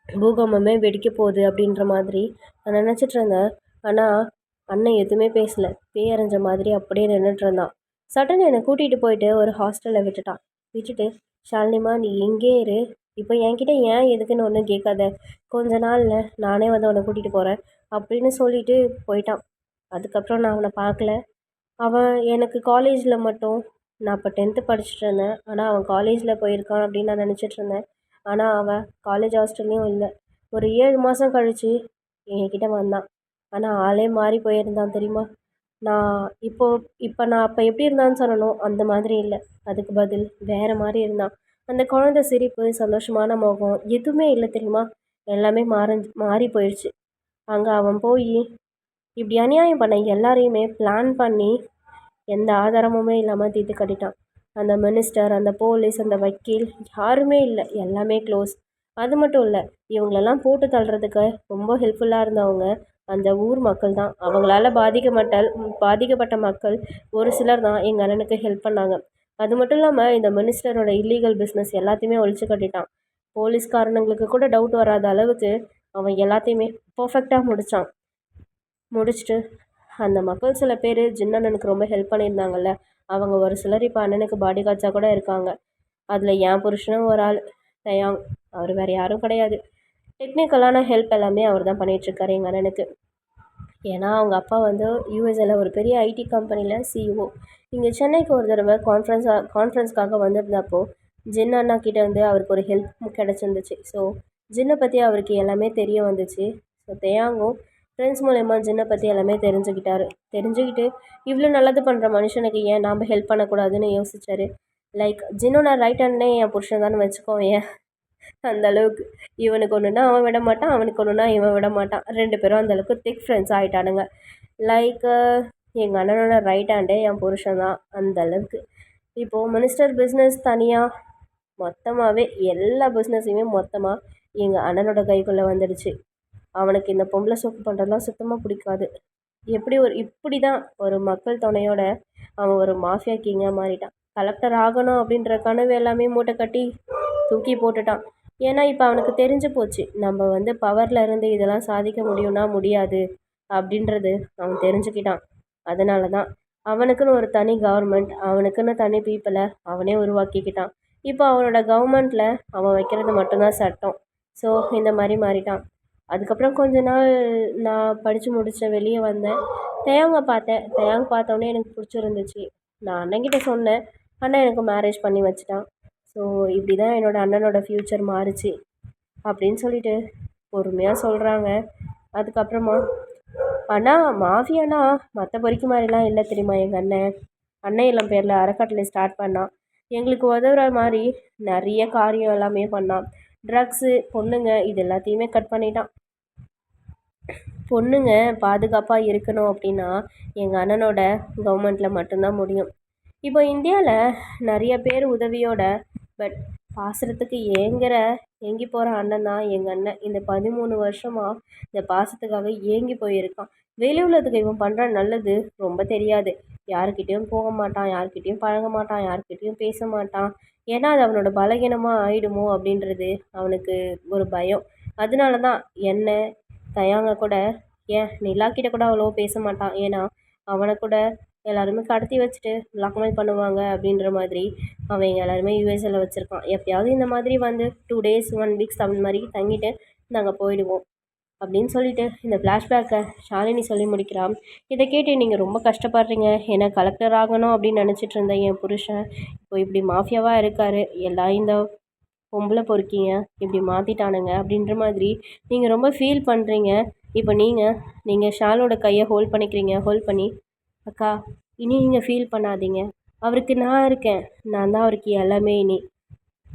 பூகம்பமே வெடிக்க போகுது அப்படின்ற மாதிரி நான் நினச்சிட்டு இருந்தேன். ஆனால் அண்ணன் எதுவுமே பேசலை. பேயறிஞ்ச மாதிரி அப்படியே நின்றுட்டு இருந்தான். சடன்னு என்னை கூட்டிகிட்டு போயிட்டு ஒரு ஹாஸ்டலில் விட்டுட்டு, ஷாலினிமா நீ எங்கே இரு, இப்போ என்கிட்ட ஏன் எதுக்குன்னு ஒன்றும் கேட்காத, கொஞ்ச நாளில் நானே வந்து அவனை கூட்டிகிட்டு போகிறேன் அப்படின்னு சொல்லிட்டு போயிட்டான். அதுக்கப்புறம் நான் அவனை பார்க்கல. அவன் எனக்கு காலேஜில் மட்டும், நான் இப்போ 10th படிச்சுட்டு இருந்தேன். ஆனால் அவன் காலேஜில் போயிருக்கான் அப்படின்னு நான் நினச்சிட்ருந்தேன். ஆனால் அவன் காலேஜ் ஹாஸ்டல்லையும் இல்லை. ஒரு 7 மாதம் கழித்து என்கிட்ட வந்தான். ஆனால் ஆளே மாறி போயிருந்தான் தெரியுமா? நான் இப்போ இப்போ நான் அப்போ எப்படி இருந்தான்னு சொல்லணும், அந்த மாதிரி இல்லை. அதுக்கு பதில் வேறு மாதிரி இருந்தான். அந்த குழந்தை சிரிப்பு, சந்தோஷமான முகம் எதுவுமே இல்லை தெரியுமா? எல்லாமே மாறி போயிடுச்சு. அங்கே அவன் போய் இப்படி அநியாயம் பண்ண எல்லாரையுமே பிளான் பண்ணி எந்த ஆதாரமுமே இல்லாமல் தீர்த்து கட்டிட்டான். அந்த மினிஸ்டர், அந்த போலீஸ், அந்த வக்கீல் யாருமே இல்லை, எல்லாமே க்ளோஸ். அது மட்டும் இல்லை, இவங்களெல்லாம் போட்டு தள்ளுறதுக்கு ரொம்ப ஹெல்ப்ஃபுல்லாக இருந்தவங்க அந்த ஊர் மக்கள் தான். அவங்களால பாதிக்கப்பட்ட மக்கள் ஒரு சிலர் தான் எங்கள் அண்ணனுக்கு ஹெல்ப் பண்ணாங்க. அது மட்டும் இல்லாமல் இந்த மினிஸ்டரோட இல்லீகல் பிஸ்னஸ் எல்லாத்தையுமே ஒழிச்சு கட்டிட்டான். போலீஸ்காரனுங்களுக்கு கூட டவுட் வராத அளவுக்கு அவன் எல்லாத்தையுமே பர்ஃபெக்டாக முடிச்சுட்டு அந்த மக்கள் சில பேர் ஜின்னண்ணனுக்கு ரொம்ப ஹெல்ப் பண்ணியிருந்தாங்கல்ல, அவங்க ஒரு சிலர் இப்போ அண்ணனுக்கு பாடி கார்ட்ஸாக கூட இருக்காங்க. அதில் என் புருஷனும் ஒரு ஆள், தயாங். அவர் வேறு யாரும் கிடையாது. டெக்னிக்கலான ஹெல்ப் எல்லாமே அவர் தான் பண்ணிகிட்ருக்காரு எங்கள் அண்ணனுக்கு. ஏன்னா அவங்க அப்பா வந்து யூஎஸ்ஏல ஒரு பெரிய ஐடி கம்பெனியில் சிஇஓ. இங்கே சென்னைக்கு ஒரு தடவை கான்ஃபரன்ஸ்க்காக வந்திருந்தப்போ ஜின் அண்ணா கிட்டே வந்து அவருக்கு ஒரு ஹெல்ப் கிடச்சிருந்துச்சு. ஸோ ஜின்னை பற்றி அவருக்கு எல்லாமே தெரிய வந்துச்சு. ஸோ தயாங்கும் ஃப்ரெண்ட்ஸ் மூலயமா ஜின்னை பற்றி எல்லாமே தெரிஞ்சுக்கிட்டு இவ்வளோ நல்லது பண்ணுற மனுஷனுக்கு ஏன் நாம் ஹெல்ப் பண்ணக்கூடாதுன்னு யோசிச்சார். லைக் ஜின்னோட ரைட் ஹேண்ட்னே என் புருஷன் தானே வச்சுக்கோங்க. அந்த அளவுக்கு இவனுக்கு ஒன்றுனா அவன் விட மாட்டான், அவனுக்கு ஒன்றுனா இவன் விட மாட்டான். 2 பேரும் அந்தளவுக்கு திக் ஃப்ரெண்ட்ஸ் ஆகிட்டானுங்க. லைக் எங்கள் அண்ணனோட ரைட் ஹேண்டே என் புருஷன் தான் அந்தளவுக்கு. இப்போது மினிஸ்டர் பிஸ்னஸ் தனியாக மொத்தமாகவே எல்லா பிஸ்னஸையுமே மொத்தமாக எங்கள் அண்ணனோட கைக்குள்ளே வந்துடுச்சு. அவனுக்கு இந்த பொம்பளை சோக்கு பண்ணுறதுலாம் சுத்தமாக பிடிக்காது. இப்படி தான் ஒரு மக்கள் துணையோட அவன் ஒரு மாஃபியா கிங்காக மாறிட்டான். கலெக்டர் ஆகணும் அப்படின்ற கனவு எல்லாமே மூட்டை கட்டி தூக்கி போட்டுட்டான். ஏன்னா இப்போ அவனுக்கு தெரிஞ்சு போச்சு, நம்ம வந்து பவரில் இருந்து இதெல்லாம் சாதிக்க முடியாது அப்படின்றது அவன் தெரிஞ்சுக்கிட்டான். அதனால தான் அவனுக்குன்னு ஒரு தனி கவர்மெண்ட், அவனுக்குன்னு தனி பீப்புளை அவனே உருவாக்கிக்கிட்டான். இப்போ அவனோட கவர்மெண்ட்டில் அவன் வைக்கிறது மட்டும்தான் சட்டம். ஸோ இந்த மாதிரி மாறிட்டான். அதுக்கப்புறம் கொஞ்ச நாள் நான் படித்து முடித்த வெளியே வந்தேன். தயாங்கை பார்த்தேன். பார்த்தோன்னே எனக்கு பிடிச்சிருந்துச்சு. நான் அண்ணன்கிட்ட சொன்னேன். அண்ணன் எனக்கு மேரேஜ் பண்ணி வச்சுட்டான். ஸோ இப்படி தான் என்னோடய அண்ணனோட ஃப்யூச்சர் மாறுச்சு அப்படின்னு சொல்லிட்டு பொறுமையாக சொல்கிறாங்க. அதுக்கப்புறமா அண்ணா மாஃபியானா மற்ற பொறிக்கு மாதிரிலாம் இல்லை தெரியுமா? எங்கள் அண்ணன் இல்லம் பேரில் அறக்கட்டளை ஸ்டார்ட் பண்ணான். எங்களுக்கு உதவுற மாதிரி நிறைய காரியம் எல்லாமே பண்ணான். ட்ரக்ஸு, பொண்ணுங்க இது எல்லாத்தையுமே கட் பண்ணிட்டான். பொண்ணுங்க பாதுகாப்பாக இருக்கணும் அப்படின்னா எங்கள் அண்ணனோட கவர்மெண்ட்டில் மட்டும்தான் முடியும். இப்போ இந்தியாவில் நிறைய பேர் உதவியோட பட் பாசத்துக்கு ஏங்கி போகிற அண்ணன் தான் எங்கள் அண்ணன். இந்த 13 வருஷமாக இந்த பாசத்துக்காக ஏங்கி போயிருக்கான். வெளி உலகத்துக்கு இவன் பண்ணுற நல்லது ரொம்ப தெரியாது. யாருக்கிட்டேயும் போக மாட்டான், யாருக்கிட்டேயும் பழக மாட்டான், யாருக்கிட்டேயும் பேச மாட்டான். ஏன்னா அது அவனோட பலகீனமாக ஆயிடுமோ அப்படின்றது அவனுக்கு ஒரு பயம். அதனால தான் என்ன தயாங்க கூட நிலாக்கிட்ட கூட அவ்வளோ பேச மாட்டான். ஏன்னா அவனை கூட எல்லாருமே கடத்தி வச்சுட்டு பிளாக்மெயில் பண்ணுவாங்க அப்படின்ற மாதிரி அவன் எல்லாருமே யூஎஸ்ஏல வச்சுருக்கான். எப்பயாவது இந்த மாதிரி வந்து 2 days 1 weeks அந்த மாதிரி தங்கிட்டு நாங்கள் போயிடுவோம் அப்படின்னு சொல்லிட்டு இந்த ஃப்ளாஷ்பேக்கை ஷாலினி சொல்லி முடிக்கிறான். இதை கேட்டு நீங்கள் ரொம்ப கஷ்டப்படுறீங்க. ஏன்னா கலெக்டர் ஆகணும் அப்படின்னு நினச்சிட்டு இருந்தேன் என் புருஷன் இப்போ இப்படி மாஃபியாவாக இருக்கார், எல்லாம் இந்த பொம்பளை பொறுக்கிங்க இப்படி மாற்றிட்டானுங்க அப்படின்ற மாதிரி நீங்கள் ரொம்ப ஃபீல் பண்ணுறீங்க. இப்போ நீங்கள் ஷாலோட கையை ஹோல்ட் பண்ணி அக்கா இனி நீங்கள் ஃபீல் பண்ணாதீங்க, அவருக்கு நான் இருக்கேன், நான் தான் அவருக்கு எல்லாமே.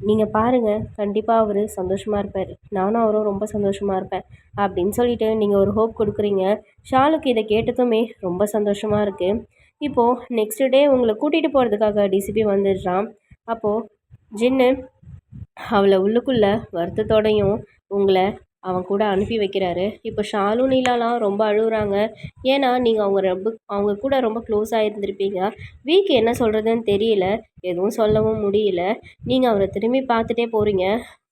நீங்கள் பாருங்கள், கண்டிப்பாக அவர் சந்தோஷமாக இருப்பார், நானும் அவரும் ரொம்ப சந்தோஷமாக இருப்பேன் அப்படின்னு சொல்லிட்டு நீங்கள் ஒரு ஹோப் கொடுக்குறீங்க. ஷாலுக்கு இதை கேட்டதுமே ரொம்ப சந்தோஷமாக இருக்குது. இப்போது நெக்ஸ்ட் டே உங்களை கூட்டிகிட்டு போகிறதுக்காக டிசிபி வந்துடுறான். அப்போது ஜின்னு அவளை உள்ளுக்குள்ளே வருத்தத்தோடையும் உங்களை அவன் கூட அனுப்பி வைக்கிறாரு. இப்போ ஷாலு நீலாலாம் ரொம்ப அழுகுறாங்க. ஏன்னா நீங்கள் அவங்க கூட ரொம்ப க்ளோஸாக இருந்திருப்பீங்க. வீக்கு என்ன சொல்கிறதுன்னு தெரியல, எதுவும் சொல்லவும் முடியல. நீங்கள் அவரை திரும்பி பார்த்துட்டே போகிறீங்க.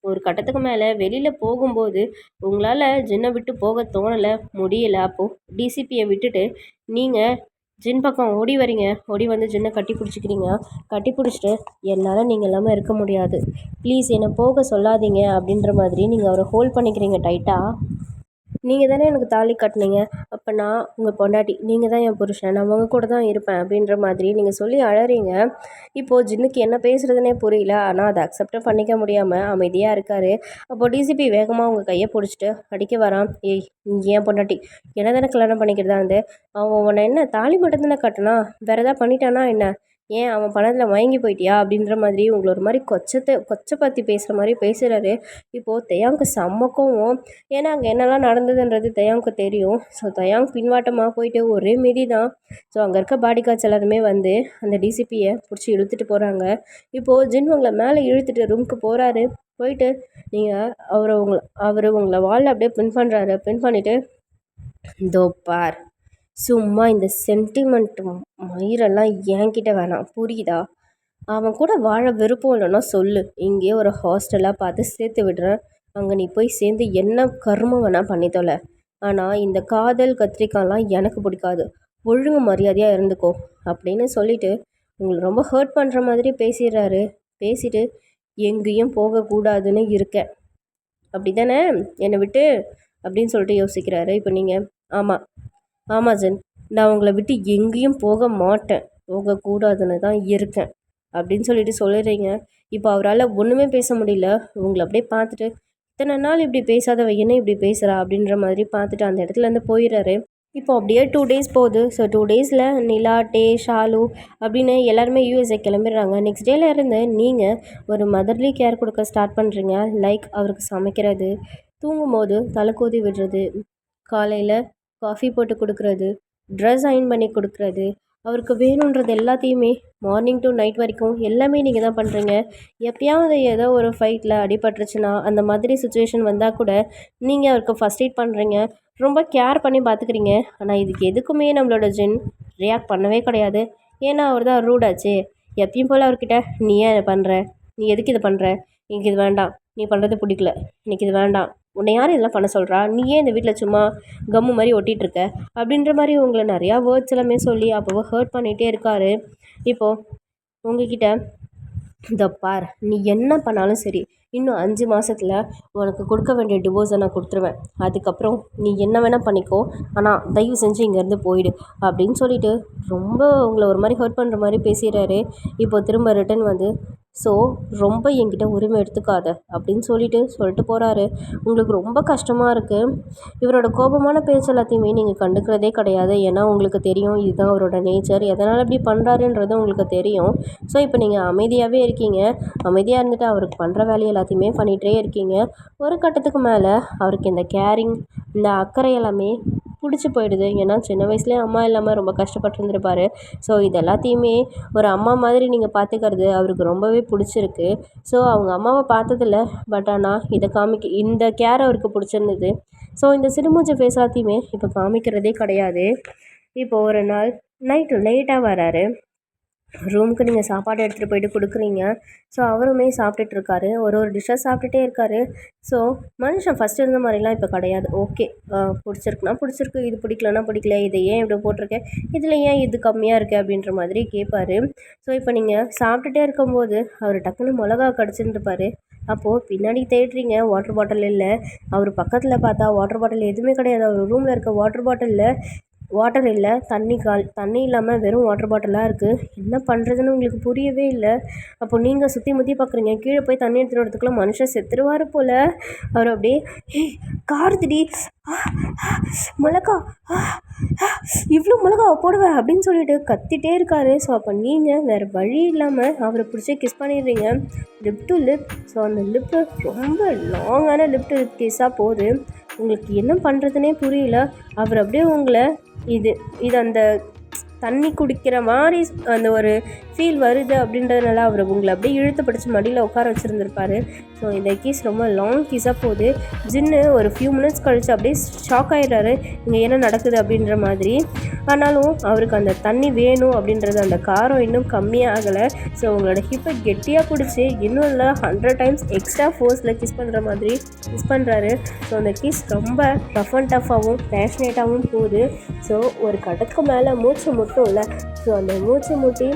ஒரு கட்டத்துக்கு மேலே வெளியில் போகும்போது உங்களால் ஜின்னை விட்டு போக தோணலை, முடியலை. அப்போது டிசிபியை விட்டுட்டு நீங்கள் ஜின் பக்கம் ஓடி வரீங்க. ஓடி வந்து ஜின்னை கட்டி பிடிச்சிட்டு என்னால் நீங்கள் இல்லாமல் இருக்க முடியாது, ப்ளீஸ் என்னை போக சொல்லாதீங்க அப்படின்ற மாதிரி நீங்கள் அவரை ஹோல்ட் பண்ணிக்கிறீங்க டைட்டாக. நீங்கள் தானே எனக்கு தாலி கட்டினீங்க, அப்போ நான் உங்கள் பொண்டாட்டி, நீங்கள் தான் என் புருஷன், நான் உங்கள் கூட தான் இருப்பேன் அப்படின்ற மாதிரி நீங்கள் சொல்லி அழறீங்க. இப்போது ஜின்னுக்கு என்ன பேசுகிறதுனே புரியல. ஆனால் அதை அக்செப்டும் பண்ணிக்க முடியாமல் அமைதியாக இருக்கார். அப்போது டிசிபி வேகமாக உங்கள் கையை பிடிச்சிட்டு அடிக்க வரான். ஏய், நீ ஏன் பொண்டாட்டி, என்ன தானே கல்யாணம் பண்ணிக்கிறதா இருந்து, அவன் உன்னை என்ன தாலி மட்டும் தானே கட்டினா, வேறு எதாவது பண்ணிட்டானா என்ன, ஏன் அவன் பணத்தில் மயங்கி போயிட்டியா அப்படின்ற மாதிரி உங்களை ஒரு மாதிரி கொச்சை பேசுகிற மாதிரி பேசுகிறாரு. இப்போது தெயாங்க்கு செம்மக்கவும், ஏன்னா அங்கே என்னெல்லாம் நடந்ததுன்றது தெயாங்க்கு தெரியும். ஸோ தெயாங் பின்வாட்டமாக போயிட்டு ஒரே மிதி தான். ஸோ அங்கே இருக்க பாடி கார்ட்ஸ் எல்லாருமே வந்து அந்த டிசிபியை பிடிச்சி இழுத்துட்டு போகிறாங்க. இப்போது ஜின் உங்களை மேலே இழுத்துட்டு ரூமுக்கு போகிறாரு. போயிட்டு நீங்கள் அவர் உங்களை வாலில் அப்படியே பின் பண்ணுறாரு. பின் பண்ணிவிட்டு, இதோ பார், சும்மா இந்த சென்டிமெண்ட் மயிரெல்லாம் என்கிட்ட வேணாம், புரியுதா? அவன் கூட வாழ விருப்பம் இல்லைன்னா சொல்லு, இங்கேயே ஒரு ஹாஸ்டலாக பார்த்து சேர்த்து விடுறேன், அங்கே நீ போய் சேர்ந்து என்ன கர்மம் வேணால் பண்ணித்தொலை. ஆனால் இந்த காதல் கத்திரிக்காய்லாம் எனக்கு பிடிக்காது, ஒழுங்கு மரியாதையாக இருந்துக்கோ அப்படின்னு சொல்லிட்டு உங்களை ரொம்ப ஹர்ட் பண்ணுற மாதிரி பேசிடுறாரு. பேசிட்டு எங்கேயும் போகக்கூடாதுன்னு இருக்கேன் அப்படி தானே என்னை விட்டு அப்படின்னு சொல்லிட்டு யோசிக்கிறாரு. இப்போ நீங்கள் ஆமாம் ஜென், நான் உங்களை விட்டு எங்கேயும் போக மாட்டேன், போகக்கூடாதுன்னு தான் இருக்கேன் அப்படின்னு சொல்லிட்டு சொல்லிடுறீங்க. இப்போ அவரால் ஒன்றுமே பேச முடியல. உங்களை அப்படியே பார்த்துட்டு, இத்தனை நாள் இப்படி பேசாதவ என்ன இப்படி பேசுகிறா அப்படின்ற மாதிரி பார்த்துட்டு அந்த இடத்துலேருந்து போயிடுறாரு. இப்போ அப்படியே 2 days போகுது. ஸோ 2 daysல நிலா, டே, ஷாலு அப்படின்னு எல்லாருமே யூஎஸ்ஏ கிளம்பிடுறாங்க. நெக்ஸ்ட் டேல இருந்து நீங்கள் ஒரு மதர்லி கேர் கொடுக்க ஸ்டார்ட் பண்ணுறீங்க. லைக் அவருக்கு சமைக்கிறது, தூங்கும்போது தலைக்கோதி விடுறது, காலையில் காஃபி போட்டு கொடுக்குறது, ட்ரெஸ் அயன் பண்ணி கொடுக்குறது, அவருக்கு வேணுன்றது எல்லாத்தையுமே மார்னிங் டு நைட் வரைக்கும் எல்லாமே நீங்கள் தான் பண்ணுறீங்க. எப்பயாவது ஏதோ ஒரு ஃபைட்டில் அடிபட்டுருச்சுன்னா அந்த மாதிரி சுச்சுவேஷன் வந்தால் கூட நீங்கள் அவருக்கு ஃபஸ்ட் எய்ட் பண்ணுறீங்க. ரொம்ப கேர் பண்ணி பார்த்துக்கிறீங்க. ஆனால் இதுக்கு எதுக்குமே நம்மளோட ஜின் ரியாக்ட் பண்ணவே கிடையாது. ஏன்னா அவர் தான் ரூடாச்சு. எப்பயும் போல் அவர்கிட்ட, நீ ஏன் இதை பண்ணுற, நீ எதுக்கு இதை பண்ணுற, எனக்கு இது வேண்டாம், நீ பண்ணுறது பிடிக்கல, எனக்கு இது வேண்டாம், உன்னை யார் இதெல்லாம் பண்ண சொல்கிறா, நீ ஏன் இந்த வீட்டில் சும்மா கம்மு மாதிரி ஒட்டிகிட்ருக்க அப்படின்ற மாதிரி உங்களை நிறையா வேர்ட்ஸ் எல்லாமே சொல்லி அப்போது ஹர்ட் பண்ணிகிட்டே இருக்கார். இப்போது உங்ககிட்ட, இந்த பார், நீ என்ன பண்ணாலும் சரி, இன்னும் 5 மாதத்தில் உனக்கு கொடுக்க வேண்டிய டிவோர்ஸை நான் கொடுத்துருவேன், அதுக்கப்புறம் நீ என்ன வேணால் பண்ணிக்கோ, ஆனால் தயவு செஞ்சு இங்கேருந்து போயிடு அப்படின்னு சொல்லிட்டு ரொம்ப உங்களை ஒரு மாதிரி ஹர்ட் பண்ணுற மாதிரி பேசிடுறாரு. இப்போது திரும்ப ரிட்டன் வந்து, ஸோ ரொம்ப என்கிட்ட உரிமை எடுத்துக்காத அப்படின்னு சொல்லிட்டு போகிறாரு. உங்களுக்கு ரொம்ப கஷ்டமாக இருக்குது. இவரோட கோபமான பேச்சு எல்லாத்தையுமே நீங்கள் கண்டுக்கிறதே கிடையாது. ஏன்னா உங்களுக்கு தெரியும் இதுதான் அவரோட நேச்சர், எதனால் இப்படி பண்ணுறாருன்றது உங்களுக்கு தெரியும். ஸோ இப்போ நீங்கள் அமைதியாகவே இருக்கீங்க. அமைதியாக இருந்துட்டு அவருக்கு பண்ணுற வேலையை எல்லாத்தையுமே பண்ணிகிட்டே இருக்கீங்க. ஒரு கட்டத்துக்கு மேலே அவருக்கு இந்த கேரிங், இந்த அக்கறை எல்லாமே பிடிச்சி போயிடுது. ஏன்னா சின்ன வயசுலேயே அம்மா இல்லாமல் ரொம்ப கஷ்டப்பட்டுருந்துருப்பார். ஸோ இது எல்லாத்தையுமே ஒரு அம்மா மாதிரி நீங்கள் பார்த்துக்கிறது அவருக்கு ரொம்பவே பிடிச்சிருக்கு. ஸோ அவங்க அம்மாவை பார்த்ததில்ல, பட் ஆனால் இந்த கேர் அவருக்கு பிடிச்சிருந்தது. ஸோ இந்த சிடுமூஞ்சி ஃபேஸ் எல்லாத்தையுமே இப்போ காமிக்கிறதே கிடையாது. இப்போது ஒரு நாள் நைட்டு லேட்டாக வராரு. ரூமுக்கு நீங்கள் சாப்பாடு எடுத்துகிட்டு போயிட்டு கொடுக்குறீங்க. ஸோ அவருமே சாப்பிட்டுட்ருக்காரு. ஒரு டிஷ்ஷாக சாப்பிட்டுட்டே இருக்கார். ஸோ மனுஷன் ஃபஸ்ட் இருந்த மாதிரிலாம் இப்போ கிடையாது. ஓகே, பிடிச்சிருக்குன்னா பிடிச்சிருக்கு, இது பிடிக்கலன்னா பிடிக்கல, இதை ஏன் இப்படி போட்டிருக்கேன், இதில் ஏன் இது கம்மியாக இருக்குது அப்படின்ற மாதிரி கேட்பார். ஸோ இப்போ நீங்கள் சாப்பிட்டுட்டே இருக்கும்போது அவர் டக்குன்னு மிளகா கடிச்சிருந்துருப்பார். அப்போது பின்னாடி தேடுறீங்க, வாட்டர் பாட்டில் இல்லை. அவர் பக்கத்தில் பார்த்தா வாட்டர் பாட்டில் எதுவுமே கிடையாது. அவர் ரூமில் இருக்க வாட்டர் பாட்டிலில் வாட்டர் இல்லை, தண்ணி இல்லாமல் வெறும் வாட்டர் பாட்டிலாக இருக்குது. என்ன பண்ணுறதுன்னு உங்களுக்கு புரியவே இல்லை. அப்போ நீங்கள் சுற்றி முற்றி பார்க்குறீங்க. கீழே போய் தண்ணி எடுத்துகிட்டு வரதுக்குள்ளே மனுஷன் செத்துருவார் போல். அவர் அப்படியே, கார்த்திடி மிளகா, இவ்வளோ மிளகாவை போடுவேன் அப்படின்னு சொல்லிட்டு கத்திட்டே இருக்காரு. ஸோ அப்போ நீங்கள் வேறு வழி இல்லாமல் அவரை பிடிச்சி கிஸ் பண்ணிடுறீங்க, லிப் டு லிப். ஸோ அந்த லிப்பு ரொம்ப லாங்கான லிப் டு லிப் கிஸ்ஸாக போகுது. உங்களுக்கு என்ன பண்ணுறதுனே புரியல. அவர் அப்படியே உங்களை இது அந்த தண்ணி குடிக்கிற மாதிரி அந்த ஒரு ஃபீல் வருது அப்படின்றதுனால அவர் உங்களை அப்படியே இழுத்து பிடிச்சி மடியில் உட்கார வச்சுருந்துருப்பார். ஸோ இந்த கீஸ் ரொம்ப லாங் கீஸாக போகுது. ஜின்னு ஒரு ஃபியூ மினிட்ஸ் கழித்து அப்படியே ஷாக் ஆகிடுறாரு, இங்கே என்ன நடக்குது அப்படின்ற மாதிரி. ஆனாலும் அவருக்கு அந்த தண்ணி வேணும் அப்படின்றது, அந்த காரம் இன்னும் கம்மியாகலை. ஸோ உங்களோட ஹிப்பை கெட்டியாக பிடிச்சி இன்னும் இல்லை 100 times எக்ஸ்ட்ரா ஃபோர்ஸில் கிஸ் பண்ணுற மாதிரி கிஸ் பண்ணுறாரு. ஸோ அந்த கிஸ் ரொம்ப ரஃப் அண்ட் டஃப்பாகவும் பேஷனேட்டாகவும் போகுது. ஸோ ஒரு கட்டத்துக்கு மேலே மூச்சு முட்டும் இல்லை. ஸோ அந்த மூச்சு முட்டி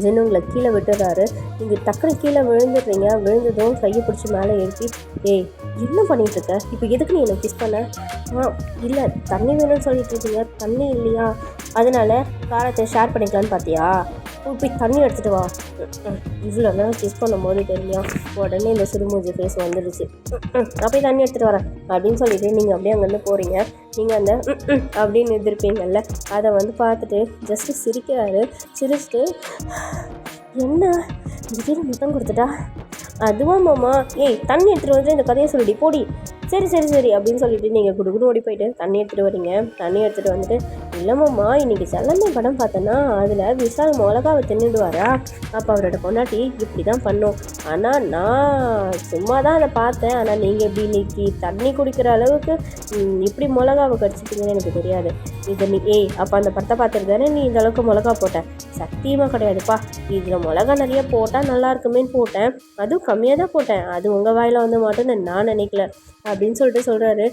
ஜின்னு உங்களை கீழே விட்டுறாரு. நீங்கள் டக்குனு கீழே விழுந்துடுறீங்க. விழுந்ததும் கையை பிடிச்சி மேலே எழுப்பி, ஏய் என்ன பண்ணிகிட்ருக்க, இப்போ எதுக்கு நீ என்னை கிஸ் பண்ண? இல்லை தண்ணி வேணும்னு சொல்லிட்டு இருக்கீங்க, தண்ணி இல்லையா, அதனால் காரத்தை ஷேர் பண்ணிக்கலான்னு பார்த்தியா, போய் தண்ணி எடுத்துகிட்டு வா. இவ்வளோ நேரம் கிஸ் பண்ணும்போது தெரியும். உடனே இந்த சிறுமூஞ்சி ஃபேஸ் வந்துடுச்சு. அப்படியே தண்ணி எடுத்துகிட்டு வரேன் அப்படின்னு சொல்லிட்டு நீங்கள் அப்படியே அங்கேருந்து போகிறீங்க. நீங்கள் அந்த அப்படின்னு எதிர்ப்பீங்கள்ல, அதை பார்த்துட்டு ஜஸ்ட்டு சிரிக்கிறாரு. சிரிச்சுட்டு, என்ன திடீர்னு முத்தம் கொடுத்துட்டா, அதுவா மாமா, ஏய் தண்ணி எடுத்துகிட்டு வந்து இந்த கதையை சொல்லிடி போடி, சரி சரி சரி அப்படின்னு சொல்லிட்டு நீங்கள் குடுகுடு ஓடி போயிட்டு தண்ணி எடுத்துகிட்டு வரீங்க. தண்ணி எடுத்துகிட்டு வந்துட்டு, இல்லைம்மாம்மா இன்றைக்கி செல்லமே படம் பார்த்தோன்னா அதில் விஷால் மிளகாவை தின்னுடுவாரா, அப்போ அவரோட பொண்டாட்டி இப்படி தான் பண்ணோம். ஆனால் நான் சும்மா தான் அதை பார்த்தேன். ஆனால் நீங்கள் எப்படி இன்னைக்கு தண்ணி குடிக்கிற அளவுக்கு இப்படி மிளகாவை கடிச்சிட்டிங்கன்னு எனக்கு தெரியாது. இதை நீ அப்போ அந்த படத்தை பார்த்துட்டு தானே நீ இந்த அளவுக்கு மிளகா போட்டேன்? சத்தியமாக கிடையாதுப்பா, இதில் மிளகா நிறைய போட்டால் நல்லா இருக்குமேன்னு போட்டேன், அதுவும் கம்மியாக தான் போட்டேன், அது உங்கள் வாயில் மட்டும்னு நான் நினைக்கல அப்படின்னு சொல்லிட்டு சொல்கிறாரு.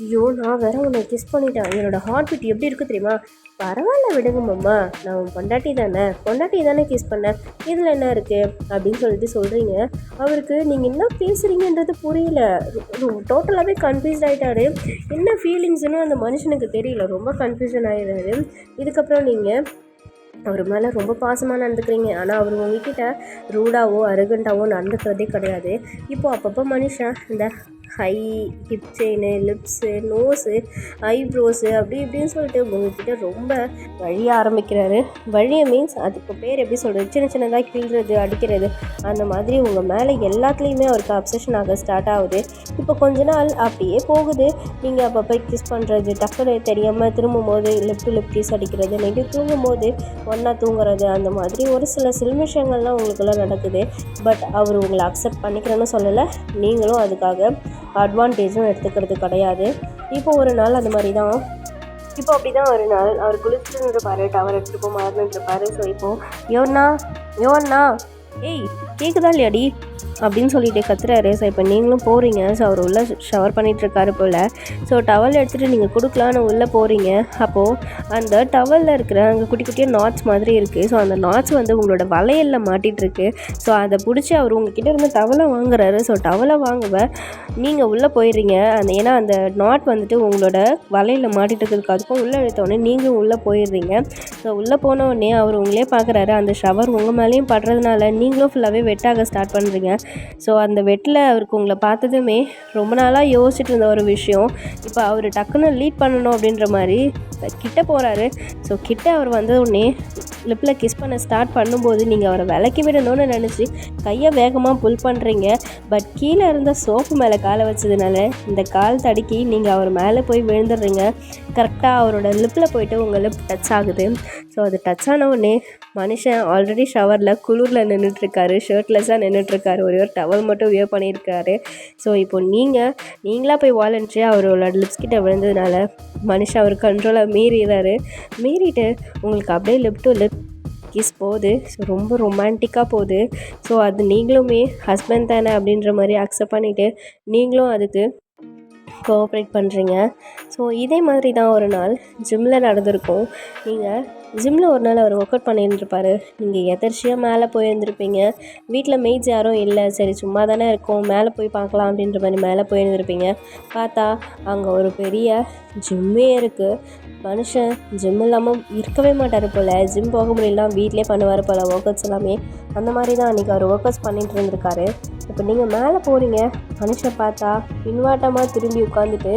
ஐயோ நான் வேற உன்னை கிஸ் பண்ணிட்டேன், என்னோடய ஹார்ட் பீட் எப்படி இருக்குது தெரியுமா? பரவாயில்ல விடுங்க மாமா, நான் உன் பொண்டாட்டி தானே கிஸ் பண்ணேன், இதில் என்ன இருக்குது அப்படின்னு சொல்லிட்டு சொல்கிறீங்க. அவருக்கு நீங்கள் என்ன பேசுகிறீங்கன்றது புரியல. டோட்டலாகவே கன்ஃபியூஸ்ட் ஆகிட்டாரு. என்ன ஃபீலிங்ஸ்னு அந்த மனுஷனுக்கு தெரியல. ரொம்ப கன்ஃபியூஷன் ஆகிடுறாரு. இதுக்கப்புறம் நீங்கள் அவர் மேலே ரொம்ப பாசமாக நடந்துக்கிறீங்க. ஆனால் அவர் உங்ககிட்ட ரூடாவோ அரகண்டாவோ நடந்துக்கிறதே கிடையாது. இப்போது அப்பப்போ மனுஷன் இந்த high hip chain, lips, nose, eyebrows அப்படி இப்படின்னு சொல்லிட்டு உங்கள்கிட்ட ரொம்ப வழிய ஆரம்பிக்கிறாரு. வழியை மீன்ஸ் அதுக்கு பேர் எப்படி சொல்கிறது, சின்ன சின்னதாக கிள்றது, அடிக்கிறது, அந்த மாதிரி உங்கள் மேலே எல்லாத்துலேயுமே அவருக்கு அப்சஷன் ஆக ஸ்டார்ட் ஆகுது. இப்போ கொஞ்ச நாள் அப்படியே போகுது. நீங்கள் அப்பப்போ கிஸ் பண்ணுறது, டக்குனு தெரியாமல் திரும்பும்போது லிப் டு லிப் கிஸ் அடிக்கிறது, நைட்டு தூங்கும்போது ஒன்றா தூங்குறது, அந்த மாதிரி ஒரு சில விஷயங்கள்லாம் உங்களுக்குள்ள நடக்குது. பட் அவர் உங்களை அக்செப்ட் பண்ணிக்கிறேன்னு சொல்லலை, நீங்களும் அதுக்காக அட்வான்டேஜும் எடுத்துக்கிறது கிடையாது. இப்போ ஒரு நாள் அந்த மாதிரி தான். இப்போ அப்படி தான் ஒரு நாள் அவர் குளிச்சுட்டு இருப்பார், டவர் எடுத்துகிட்டு போய் மாறினுட்டு இருப்பார். ஸோ இப்போது யோன்னா ஏய் கேட்குதா இல்லையாடி அப்படின்னு சொல்லிட்டு கத்துறாரு. ஸோ இப்போ நீங்களும் போகிறீங்க. ஸோ அவர் உள்ளே ஷவர் பண்ணிகிட்ருக்காரு போல். ஸோ டவல் எடுத்துகிட்டு நீங்கள் கொடுக்கலான்னு உள்ளே போகிறீங்க. அப்போது அந்த டவலில் இருக்கிற அங்கே குட்டி குட்டியாக நாட்ஸ் மாதிரி இருக்குது. ஸோ அந்த நாட்ஸ் உங்களோட வளையலில் மாட்டிகிட்ருக்கு. ஸோ அதை பிடிச்சி அவர் உங்ககிட்ட இருந்து டவலை வாங்குறாரு. ஸோ டவலை வாங்குவ நீங்கள் உள்ளே போயிடுறீங்க. ஏன்னா அந்த நாட் உங்களோட வலையில் மாட்டிகிட்டு இருக்கிறதுக்கு அதுக்கும் உள்ளே எடுத்தோடனே நீங்களும் உள்ளே போயிடுறீங்க. ஸோ உள்ளே போனோடனே அவர் உங்களே பார்க்குறாரு. அந்த ஷவர் உங்கள் மேலேயும் படுறதுனால நீங்களும் ஃபுல்லாகவே வெட்டாக ஸ்டார்ட் பண்ணுறீங்க. ஸோ அந்த வெட்டில் அவருக்கு உங்களை பார்த்ததுமே ரொம்ப நாளாக யோசிச்சுட்டு இருந்த ஒரு விஷயம், இப்போ அவர் டக்குன்னு லீட் பண்ணணும் அப்படின்ற மாதிரி கிட்ட போகிறாரு. ஸோ கிட்ட அவர் உடனே லிப்பில் கிஸ் பண்ண ஸ்டார்ட் பண்ணும்போது நீங்கள் அவரை விலக்கி விடணும்னு நினச்சி கையை வேகமாக புல் பண்ணுறீங்க. பட் கீழே இருந்த சோப்பு மேலே காலை வச்சதுனால இந்த கால் தடுக்கி நீங்கள் அவர் மேலே போய் விழுந்துடுறீங்க. கரெக்டாக அவரோட லிப்பில் போயிட்டு உங்கள் லிப் டச் ஆகுது. ஸோ அது டச் ஆன உடனே மனுஷன் ஆல்ரெடி ஷவரில் குளிரில் நின்றுட்டுருக்காரு, ஷர்ட்லெஸ்ஸாக நின்றுட்டுருக்காரு, ஒரே ஒரு டவல் மட்டும் வியர் பண்ணியிருக்காரு. ஸோ இப்போ நீங்களாக போய் வாலண்ட்ரியாக அவரோட லிப்ஸ் கிட்ட விழுந்ததுனால மனுஷன் அவர் கண்ட்ரோலை மீறிட்டு உங்களுக்கு அப்படியே லிப் டு லிப் கிஸ் போகுது. ஸோ ரொம்ப ரொமான்டிக்காக போகுது. ஸோ அது நீங்களுமே ஹஸ்பண்ட் தானே அப்படின்ற மாதிரி அக்செப்ட் பண்ணிவிட்டு நீங்களும் அதுக்கு கோஆப்ரேட் பண்ணுறீங்க. ஸோ இதே மாதிரி தான் ஒரு நாள் ஜிம்மில் நடந்திருக்கும். நீங்கள் ஜிம்மில் ஒரு நாள் அவர் ஒர்க் அவுட் பண்ணியிருந்துருப்பார். நீங்கள் எதர்ச்சியாக மேலே போயிருந்துருப்பீங்க. வீட்டில் மெய்ட்ஸ் யாரும் இல்லை, சரி சும்மா தானே இருக்கோம், மேலே போய் பார்க்கலாம் அப்படின்ற மாதிரி மேலே போயிருந்துருப்பீங்க. பார்த்தா அங்கே ஒரு பெரிய ஜிம்மே இருக்குது. மனுஷன் ஜிம் இல்லாமல் இருக்கவே மாட்டார் போல். ஜிம் போக முடியலாம் வீட்டிலே பண்ணுவார் போல் ஒர்க் அவுட்ஸ் எல்லாமே. அந்த மாதிரி தான் அன்றைக்கி அவர் ஒர்க் அவுட்ஸ் பண்ணிகிட்டு இருந்திருக்காரு. இப்போ நீங்கள் மேலே போகிறீங்க. மனுஷன் பார்த்தா பின்வாட்டமாக திரும்பி உட்காந்துட்டு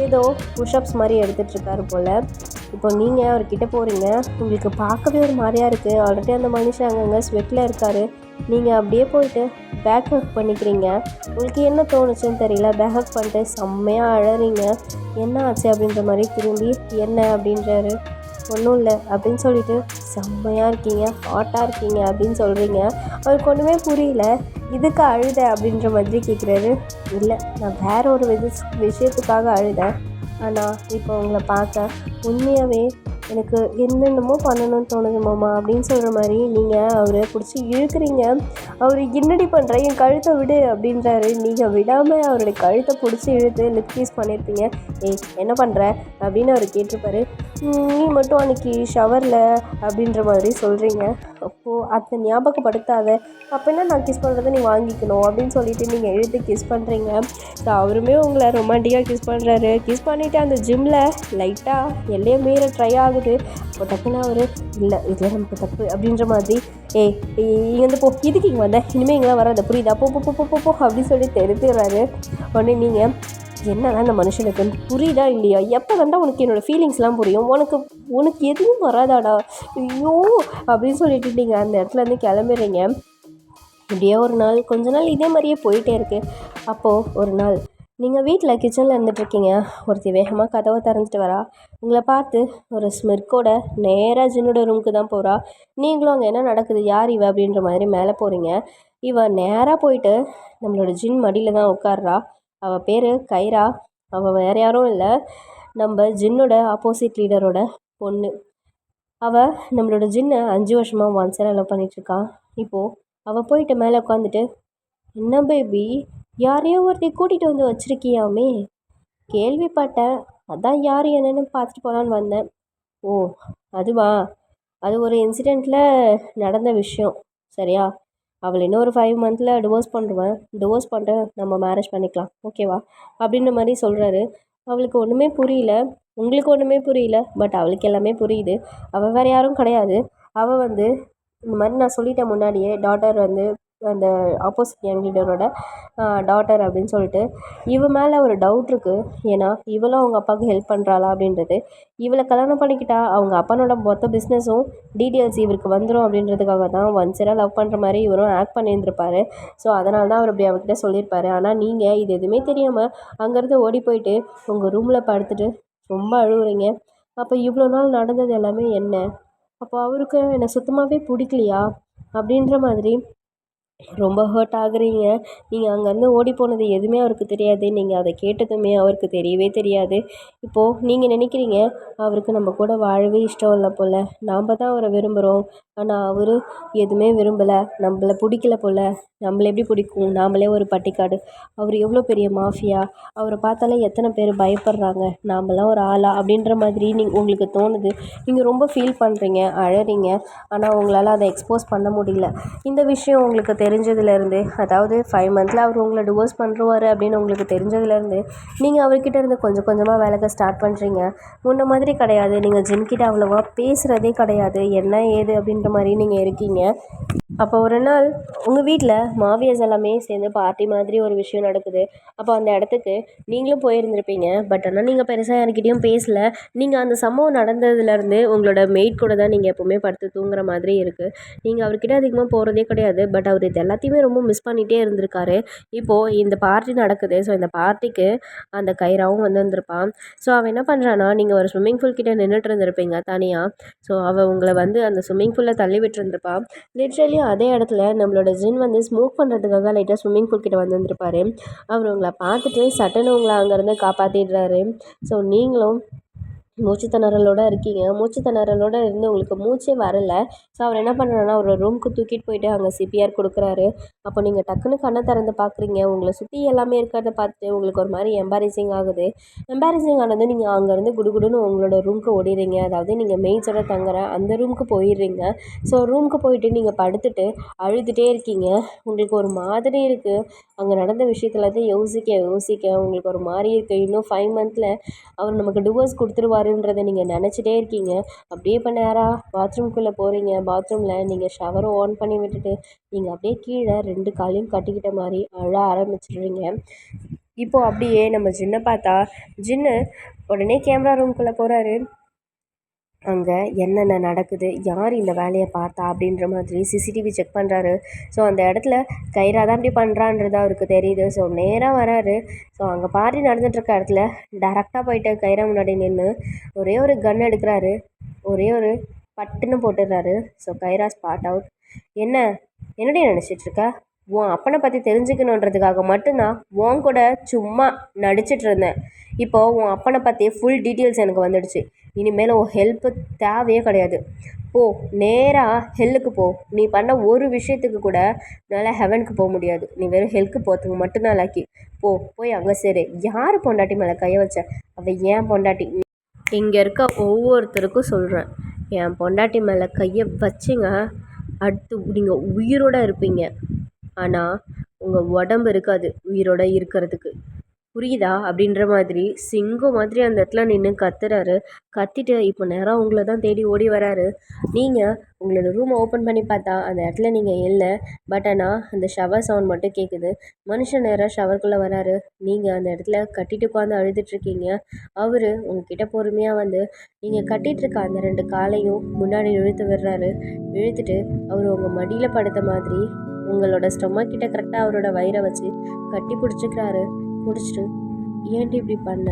ஏதோ புஷ்அப்ஸ் மாதிரி எடுத்துகிட்ருக்காரு போல். இப்போ நீங்கள் அவர்கிட்ட போகிறீங்க. உங்களுக்கு பார்க்கவே ஒரு மாதிரியாக இருக்குது. ஆல்ரெடி அந்த மனுஷன் அங்கங்கே ஸ்வெட்டில் இருக்கார். நீங்கள் அப்படியே போயிட்டு பேக் ஹக் பண்ணிக்கிறீங்க. உங்களுக்கு என்ன தோணுச்சுன்னு தெரியல, பேக் ஹக் பண்ணிட்டு செம்மையாக அழறீங்க. என்ன ஆச்சு அப்படின்ற மாதிரி திரும்பி என்ன அப்படின்றாரு. ஒன்றும் இல்லை அப்படின்னு சொல்லிட்டு செம்மையாக இருக்கீங்க, ஹாட்டாக இருக்கீங்க அப்படின்னு சொல்கிறீங்க. அவருக்கு ஒன்றுமே புரியல. இதுக்கு அழுத அப்படின்ற மாதிரி கேட்குறாரு. இல்லை நான் வேற ஒரு விஷயத்துக்காக அழுதேன். ஆனால் இப்போ உங்களை பார்க்க உண்மையாகவே எனக்கு என்னென்னமோ பண்ணணும்னு தோணுது மாமா அப்படின்னு சொல்கிற மாதிரி நீங்கள் அவரை பிடிச்சி இழுக்கிறீங்க. அவர் என்னடி பண்ணுற, என் கழுத்தை விடு அப்படின்றாரு. நீங்கள் விடாமல் அவருடைய கழுத்தை பிடிச்சி இழுத்து லிப் கிஸ் பண்ணியிருப்பீங்க. ஏய் என்ன பண்ணுற அப்படின்னு அவர் கேட்டிருப்பாரு. நீ மட்டும் அன்றைக்கி ஷவரில் அப்படின்ற மாதிரி சொல்கிறீங்க. அப்போது அதை ஞாபகப்படுத்தாத, அப்போனா நான் கிஸ் பண்ணுறதை நீ வாங்கிக்கணும் அப்படின்னு சொல்லிட்டு நீங்கள் எழுத்து கிஸ் பண்ணுறீங்க. ஸோ அவருமே உங்களை ரொமான்டிக்காக கிஸ் பண்ணுறாரு. கிஸ் பண்ணிவிட்டு அந்த ஜிம்மில் லைட்டாக எல்லையே மீற ட்ரை ஆகுது. அப்போ டக்குன்னு அவர் இல்லை இதில் நமக்கு தப்பு அப்படின்ற மாதிரி இங்கேருந்து போ, இதுக்கு இங்கே வந்தேன், இனிமேல் இங்கெல்லாம் வராத புரியுதா, போ போ போ போ அப்படின்னு சொல்லி தெரிஞ்சுறாரு. உடனே நீங்கள் என்னதான் இந்த மனுஷனுக்கு புரியுதா இல்லையா, எப்போ வேண்டாம் உனக்கு என்னோடய ஃபீலிங்ஸ்லாம் புரியும், உனக்கு எதுவும் வராதாடா ஐயோ அப்படின்னு சொல்லிட்டு நீங்கள் அந்த இடத்துலேருந்து கிளம்புறீங்க. இப்படியே ஒரு நாள் கொஞ்ச நாள் இதே மாதிரியே போயிட்டே இருக்குது. அப்போது ஒரு நாள் நீங்கள் வீட்டில் கிச்சனில் இருந்துகிட்ருக்கீங்க. ஒருத்தி வேகமாக கதவை திறந்துட்டு வரா. உங்களை பார்த்து ஒரு ஸ்மிர்க்கோட நேராக ஜின்னோட ரூமுக்கு தான் போகிறா. நீங்களும் அங்கே என்ன நடக்குது, யார் இவ அப்படின்ற மாதிரி மேலே போகிறீங்க. இவன் நேராக போயிட்டு நம்மளோட ஜின் மடியில் தான் உட்கார்றா. அவள் பேர் கைரா. அவள் வேறு யாரும் இல்லை, நம்ம ஜின்னோட ஆப்போசிட் லீடரோட பொண்ணு. அவள் நம்மளோட ஜின்னை 5 வருஷமாக ஒன்ஸாக லவ் பண்ணிகிட்ருக்கான். இப்போது அவள் போயிட்டு மேலே உட்காந்துட்டு, என்ன பேபி யாரையோ ஒருத்தி கூட்டிகிட்டு வந்து வச்சுருக்கியாமே, கேள்விப்பட்டேன், அதான் யார் என்னென்னு பார்த்துட்டு போகலான்னு வந்தேன். ஓ அதுவா, அது ஒரு இன்சிடெண்ட்டில் நடந்த விஷயம் சரியா. அவள் இன்னும் ஒரு 5 மந்தில் டிவோர்ஸ் பண்ணிட்டு நம்ம மேரேஜ் பண்ணிக்கலாம் ஓகேவா அப்படின்ற மாதிரி சொல்கிறாரு. அவளுக்கு ஒன்றுமே புரியல, உங்களுக்கு ஒன்றுமே புரியல, பட் அவளுக்கு எல்லாமே புரியுது. அவள் வேறு யாரும் கிடையாது. அவள் இந்த மாதிரி நான் சொல்லிட்டேன் முன்னாடியே, டாட்டர் அந்த ஆப்போசிட் யங் லீடரோட டாட்டர் அப்படின்னு சொல்லிட்டு. இவள் மேலே ஒரு டவுட் இருக்குது. ஏன்னா இவளும் அவங்க அப்பாவுக்கு ஹெல்ப் பண்ணுறாளா அப்படின்றது. இவளை கல்யாணம் பண்ணிக்கிட்டா அவங்க அப்பனோட மொத்த பிஸ்னஸும் டீட்டெயில்ஸ் இவருக்கு வந்துடும் அப்படின்றதுக்காக தான் ஒன்ஸராக லவ் பண்ணுற மாதிரி இவரும் ஆக்ட் பண்ணியிருந்திருப்பார். ஸோ அதனால தான் அவர் அப்படி அவர்கிட்ட சொல்லியிருப்பார். ஆனால் நீங்கள் இது எதுவுமே தெரியாமல் அங்கேருந்து ஓடி போயிட்டு உங்கள் ரூமில் படுத்துட்டு ரொம்ப அழுகுறீங்க. அப்போ இவ்வளோ நாள் நடந்தது எல்லாமே என்ன, அப்போ அவருக்கு என்னை சுத்தமாகவே பிடிக்கலையா அப்படின்ற மாதிரி ரொம்ப ஹர்ட் ஆகுறீங்க. நீங்கள் அங்கேருந்து ஓடி போனது எதுவுமே அவருக்கு தெரியாது. நீங்கள் அதை கேட்டதுமே அவருக்கு தெரியவே தெரியாது. இப்போது நீங்கள் நினைக்கிறீங்க அவருக்கு நம்ம கூட வாழவே இஷ்டம் இல்லை போல், நாம் தான் அவரை விரும்புகிறோம், ஆனால் அவர் எதுவுமே விரும்பலை, நம்மளை பிடிக்கல போல். நம்மளை எப்படி பிடிக்கும், நாமளே ஒரு பட்டிக்காடு, அவர் எவ்வளோ பெரிய மாஃபியா, அவரை பார்த்தாலே எத்தனை பேர் பயப்படுறாங்க, நாமெல்லாம் ஒரு ஆளா அப்படின்ற மாதிரி உங்களுக்கு தோணுது. நீங்கள் ரொம்ப ஃபீல் பண்ணுறீங்க, அழறீங்க. ஆனால் உங்களால் அதை எக்ஸ்போஸ் பண்ண முடியல. இந்த விஷயம் உங்களுக்கு தெரிஞ்சதுலேருந்து, அதாவது 5 மந்தில் அவர் உங்களை டிவோர்ஸ் பண்ணுறாரு அப்படின்னு உங்களுக்கு தெரிஞ்சதுலேருந்து நீங்கள் அவர்கிட்ட இருந்து கொஞ்சம் கொஞ்சமாக விலக ஸ்டார்ட் பண்ணுறீங்க. முன்ன மாதிரி கிடையாது, நீங்கள் ஜின்கிட்ட அவ்வளோவா பேசுகிறதே கிடையாது, என்ன ஏது அப்படின்ற மாதிரி நீங்கள் இருக்கீங்க. அப்போ ஒரு நாள் உங்கள் வீட்டில் மாவியர்ஸ் எல்லாமே சேர்ந்து பார்ட்டி மாதிரி ஒரு விஷயம் நடக்குது. அப்போ அந்த இடத்துக்கு நீங்களும் போயிருந்திருப்பீங்க. பட் ஆனால் நீங்கள் பெருசாக யார்கிட்டையும் பேசலை. நீங்கள் அந்த சம்பவம் நடந்ததுலேருந்து உங்களோட மெய்ட் கூட தான் நீங்கள் எப்போவுமே படுத்து தூங்குற மாதிரி இருக்குது. நீங்கள் அவர்கிட்ட அதிகமாக போகிறதே கிடையாது. பட் அவர் இது எல்லாத்தையுமே ரொம்ப மிஸ் பண்ணிகிட்டே இருந்திருக்காரு. இப்போது இந்த பார்ட்டி நடக்குது. ஸோ இந்த பார்ட்டிக்கு அந்த கைராவும் வந்திருப்பான். ஸோ அவன் என்ன பண்ணுறான்னா, நீங்கள் ஒரு ஸ்விம்மிங் பூல் கிட்டே நின்றுட்டு இருந்திருப்பீங்க தனியாக. ஸோ அவள் உங்களை அந்த ஸ்விம்மிங் பூலில் தள்ளி விட்டுருந்துருப்பான். லிட்ரலி அதே இடத்துல நம்மளோட ஜின் ஸ்மோக் பண்ணுறதுக்காக லைட்டாக ஸ்விம்மிங் பூல் கிட்ட வந்திருப்பார். அவர் உங்களை பார்த்துட்டு சட்டன்னு உங்களை அங்கேருந்து காப்பாற்றிடுறாரு. ஸோ நீங்களும் மூச்சு திணறலோடு இருக்கீங்க. மூச்சு திணறலோடு இருந்து உங்களுக்கு மூச்சே வரலை. ஸோ அவர் என்ன பண்ணுறாருன்னா ஒரு ரூமுக்கு தூக்கிட்டு போயிட்டு அங்கே சிபிஆர் கொடுக்குறாரு. அப்போ நீங்கள் டக்குன்னு கண்ணை திறந்து பார்க்குறீங்க. உங்களை சுற்றி எல்லாமே இருக்கிறத பார்த்துட்டு உங்களுக்கு ஒரு மாதிரி எம்பாரசிங் ஆகுது. எம்பாரசிங் ஆனது நீங்கள் அங்கேருந்து குடுகுடுன்னு உங்களோட ரூமுக்கு ஓடிடுறீங்க. அதாவது நீங்கள் மெய்ட்ஸோட தங்குற அந்த ரூமுக்கு போயிடுறீங்க. ஸோ ரூமுக்கு போயிட்டு நீங்கள் படுத்துட்டு அழுதுகிட்டே இருக்கீங்க. உங்களுக்கு ஒரு மாதிரி இருக்குது. அங்கே நடந்த விஷயத்தில் தான் யோசிக்க உங்களுக்கு ஒரு மாதிரி இருக்குது. இன்னும் 5 மந்தில் அவர் நமக்கு டிவோர்ஸ் கொடுத்துருவாருன்றதை நீங்கள் நினச்சிட்டே இருக்கீங்க. அப்படியே இப்போ நேராக பாத்ரூம்குள்ளே போகிறீங்க. பாத்ரூமில் நீங்கள் ஷவரை ஆன் பண்ணி விட்டுட்டு நீங்கள் அப்படியே கீழே 2 காலையும் கட்டிக்கிட்ட மாதிரி அழ ஆரம்பிச்சிடுறீங்க. இப்போது அப்படியே நம்ம ஜின்னை பார்த்தா ஜின்னு உடனே கேமரா ரூம்குள்ளே போகிறாரு. அங்கே என்னென்ன நடக்குது, யார் இந்த வேலையை பார்த்தா அப்படின்ற மாதிரி சிசிடிவி செக் பண்ணுறாரு. ஸோ அந்த இடத்துல கைரா தான் இப்படி பண்ணுறான்றது அவருக்கு தெரியுது. ஸோ நேராக வராரு. ஸோ அங்கே பார்ட்டி நடந்துகிட்ருக்க இடத்துல டேரெக்டாக போயிட்டு கைரா முன்னாடி நின்று ஒரே ஒரு கன் எடுக்கிறாரு. ஒரே ஒரு பட்டுன்னு போட்டுடுறாரு. So Kaira spot out. என்னடி நினச்சிட்ருக்க, உன் அப்பனை பற்றி தெரிஞ்சுக்கணுன்றதுக்காக மட்டும்தான் உன் கூட சும்மா நடிச்சிட்டு இருந்தேன். இப்போது உன் அப்பனை பற்றி ஃபுல் டீட்டெயில்ஸ் எனக்கு வந்துடுச்சு. இனிமேல் உன் ஹெல்ப்பு தேவையே கிடையாது. போ, நேராக ஹெல்லுக்கு போ. நீ பண்ண ஒரு விஷயத்துக்கு கூட நல்லா ஹெவனுக்கு போக முடியாது. நீ வெறும் ஹெல்க்கு போகிறதுக்கு மட்டும்தான் லாக்கி. போய் அங்கே சரி. யார் பொண்டாட்டி மேலே கையை வச்ச? அவள் ஏன் பொண்டாட்டி. இங்கே இருக்க ஒவ்வொருத்தருக்கும் சொல்கிறேன், என் பொண்டாட்டி மேலே கையை வச்சிங்க அடுத்து நீங்கள் உயிரோடு இருப்பீங்க. ஆனால் உங்கள் உடம்பு இருக்காது உயிரோடு இருக்கிறதுக்கு. புரியுதா அப்படின்ற மாதிரி சிங்கம் மாதிரி அந்த இடத்துல நின்று கத்துறாரு. கத்திட்டு இப்போ நேராக உங்களை தான் தேடி ஓடி வராரு. நீங்கள் உங்களோட ரூமை ஓப்பன் பண்ணி பார்த்தா அந்த இடத்துல நீங்கள் இல்லை. பட் ஆனால் அந்த ஷவர் சவுண்ட் மட்டும் கேட்குது. மனுஷன் நேராக ஷவருக்குள்ளே வராரு. நீங்கள் அந்த இடத்துல கட்டிட்டு உட்காந்து அழுதுட்ருக்கீங்க. அவர் உங்ககிட்ட பொறுமையாக வந்து நீங்கள் கட்டிகிட்ருக்க அந்த 2 காலையும் முன்னாடி இழுத்து விடுறாரு. இழுத்துட்டு அவர் உங்கள் மடியில் படுத்த மாதிரி உங்களோட ஸ்டொமக் கிட்ட கரெக்டாக அவரோட வயிறை வச்சு கட்டி பிடிச்சிக்கிறாரு. பிடிச்சிட்டு ஏன்டி இப்படி பண்ண,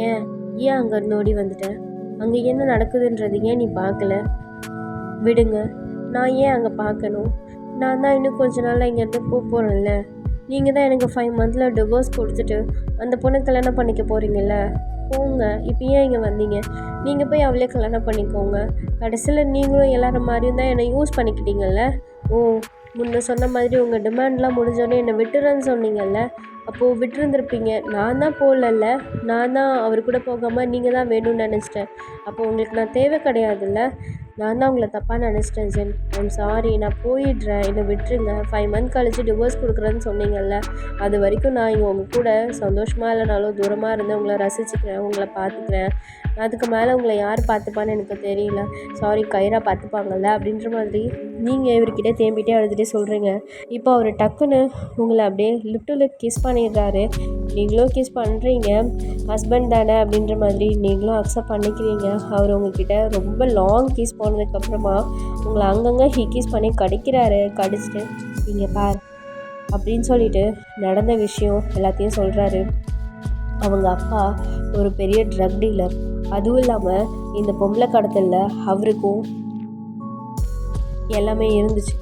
ஏன் ஏன் அங்கேருந்து ஓடி வந்துட்டேன், அங்கே என்ன நடக்குதுன்றது ஏன் நீ பார்க்கல, விடுங்க, நான் ஏன் அங்கே பார்க்கணும், நான் தான் இன்னும் கொஞ்ச நாளில் இங்கேருந்து போகிறேன்ல, நீங்கள் தான் எனக்கு 5 மந்த்தில் டிவோர்ஸ் கொடுத்துட்டு அந்த பொண்ணை கல்யாணம் பண்ணிக்க போகிறீங்கல்ல, போங்க, இப்போ ஏன் இங்கே வந்தீங்க, நீங்கள் போய் அவளே கல்யாணம் பண்ணிக்கோங்க, கடைசியில் நீங்களும் எல்லாரும் மாதிரியும் தான் என்னை யூஸ் பண்ணிக்கிட்டீங்கல்ல. ஓ, முன்ன சொன்ன மாதிரி உங்கள் டிமாண்ட்லாம் முடிஞ்சோடனே என்னை விட்டுறேன்னு சொன்னீங்கல்ல, அப்போது விட்டுருந்துருப்பீங்க. நான் தான் போகலல்ல, நான் தான் அவர் கூட போகாமல் நீங்கள் தான் வேணும்னு நினச்சிட்டேன். அப்போ உங்களுக்கு நான் தேவை கிடையாதுல்ல, நான் தான் உங்களை தப்பாக நினச்சிட்டேன் ஜென். ஐம் சாரி, நான் போயிடுறேன், என்னை விட்டுருங்க. 5 மந்த் கழிச்சு டிவோர்ஸ் கொடுக்குறேன்னு சொன்னீங்கல்ல, அது வரைக்கும் நான் இங்கே உங்கள் கூட சந்தோஷமாக இல்லைனாலும் தூரமாக இருந்து உங்களை ரசிச்சுக்கிறேன், உங்களை பார்த்துக்கிறேன். அதுக்கு மேலே உங்களை யார் பார்த்துப்பான்னு எனக்கு தெரியல. சாரி, கைரா பார்த்துப்பாங்கல்ல அப்படின்ற மாதிரி நீங்கள் இவர்கிட்ட தேம்பிகிட்டே அழுதுகிட்டே சொல்கிறீங்க. இப்போ அவர் டக்குன்னு உங்களை அப்படியே லிப் டு லிப் கிஸ் பண்ணிடுறாரு. நீங்களும் கிஸ் பண்ணுறீங்க, ஹஸ்பண்ட் தானே அப்படின்ற மாதிரி நீங்களும் அக்செப்ட் பண்ணிக்கிறீங்க. அவர் உங்ககிட்ட ரொம்ப லாங் கிஸ் போனதுக்கப்புறமா உங்களை அங்கங்கே கிஸ் பண்ணி கடிக்கிறாரு. கடிச்சிட்டு இங்கே பார் அப்படின்னு சொல்லிட்டு நடந்த விஷயம் எல்லாத்தையும் சொல்கிறாரு. அவங்க அப்பா ஒரு பெரிய ட்ரக் டீலர், அதுவும் இல்லாமல் இந்த பொம்பளை கடத்தலில் அவருக்கும் எல்லாமே இருந்துச்சு.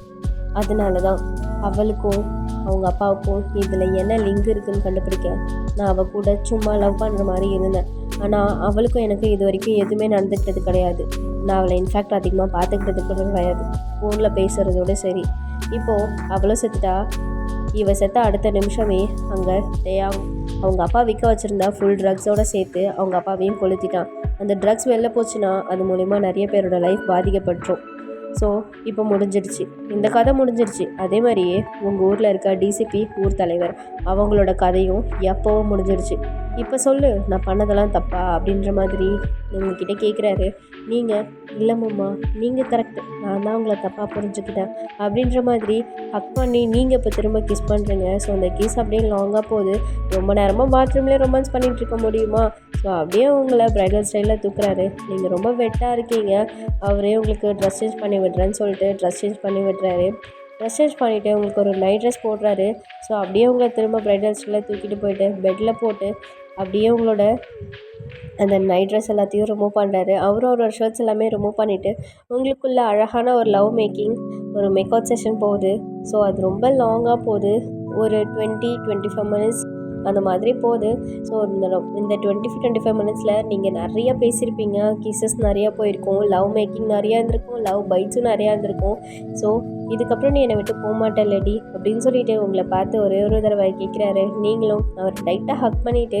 அதனால தான் அவளுக்கும் அவங்க அப்பாவுக்கும் இதில் என்ன லிங்க் இருக்குதுன்னு கண்டுபிடிக்க நான் அவள் கூட சும்மா லவ் பண்ணுற மாதிரி இருந்தேன். ஆனால் அவளுக்கும் எனக்கு இது வரைக்கும் எதுவுமே நடந்துக்கிட்டது கிடையாது. நான் அவளை இன்ஃபேக்ட் அதிகமாக பார்த்துக்கிட்டது கூட கிடையாது, ஃபோனில் பேசுகிறதோட சரி. இப்போது அவளும் செத்துட்டா. இவ செத்த அடுத்த நிமிஷமே அங்கே அவங்க அப்பா விற்க வச்சுருந்தா ஃபுல் ட்ரக்ஸோடு சேர்த்து அவங்க அப்பாவையும் கொளுத்திட்டான். அந்த ட்ரக்ஸ் வெளில போச்சுன்னா அது மூலிமா நிறைய பேரோட லைஃப் பாதிக்கப்பட்டுரும். ஸோ இப்போ முடிஞ்சிடுச்சு, இந்த கதை முடிஞ்சிடுச்சு. அதே மாதிரியே உங்கள் ஊரில் இருக்க டிசிபி ஊர் தலைவர் அவங்களோட கதையும் எப்போவோ முடிஞ்சிடுச்சு. இப்போ சொல்லு, நான் பண்ணதெல்லாம் தப்பா அப்படின்ற மாதிரி உங்ககிட்ட கேட்குறாரு. நீங்கள் இல்லைம்மா, நீங்கள் கரெக்டு, நான் தான் உங்களை தப்பாக புரிஞ்சுக்கிட்டேன் அப்படின்ற மாதிரி ஹக் பண்ணி நீங்கள் இப்போ திரும்ப கிஸ் பண்ணுறீங்க. ஸோ அந்த கிஸ் அப்படியே லாங்காக போகுது. ரொம்ப நேரமாக பாத்ரூம்லேயே ரொமான்ஸ் பண்ணிகிட்டு இருக்க முடியுமா? ஸோ அப்படியே உங்களை ப்ரைடல் ஸ்டைலில் தூக்குறாரு. நீங்கள் ரொம்ப வெட்டாக இருக்கீங்க. அவரே உங்களுக்கு ட்ரெஸ் சேஞ்ச் பண்ணி விடுறேன்னு சொல்லிட்டு ட்ரெஸ் சேஞ்ச் பண்ணி விடுறாரு. ட்ரெஸ் சேஞ்ச் பண்ணிவிட்டு உங்களுக்கு ஒரு நைட் ட்ரெஸ் போடுறாரு. ஸோ அப்படியே உங்களை திரும்ப ப்ரைடல் ஸ்டைலில் தூக்கிட்டு போயிட்டு பெட்டில் போட்டு அப்படியே உங்களோட அந்த நைட் ட்ரெஸ் எல்லாத்தையும் ரிமூவ் பண்ணுறாரு. அவரோட ஷர்ட்ஸ் எல்லாமே ரிமூவ் பண்ணிவிட்டு உங்களுக்குள்ள அழகான ஒரு லவ் மேக்கிங் ஒரு மேக்கப் செஷன் போகுது. ஸோ அது ரொம்ப லாங்காக போகுது, ஒரு 20-25 மினிட்ஸ் அந்த மாதிரி போகுது. ஸோ இந்த 20-25 மினிட்ஸில் நீங்கள் நிறையா பேசியிருப்பீங்க, கிசஸ் நிறையா போயிருக்கும், லவ் மேக்கிங் நிறையா இருந்திருக்கும், லவ் பைட்ஸும் நிறையா இருந்திருக்கும். ஸோ இதுக்கப்புறம் நீ என்னை விட்டு போக மாட்டேன் லேடி அப்படின்னு சொல்லிட்டு உங்களை பார்த்து ஒரே ஒரு தடவை கேட்குறாரு. நீங்களும் அவர் டைட்டாக ஹக் பண்ணிவிட்டு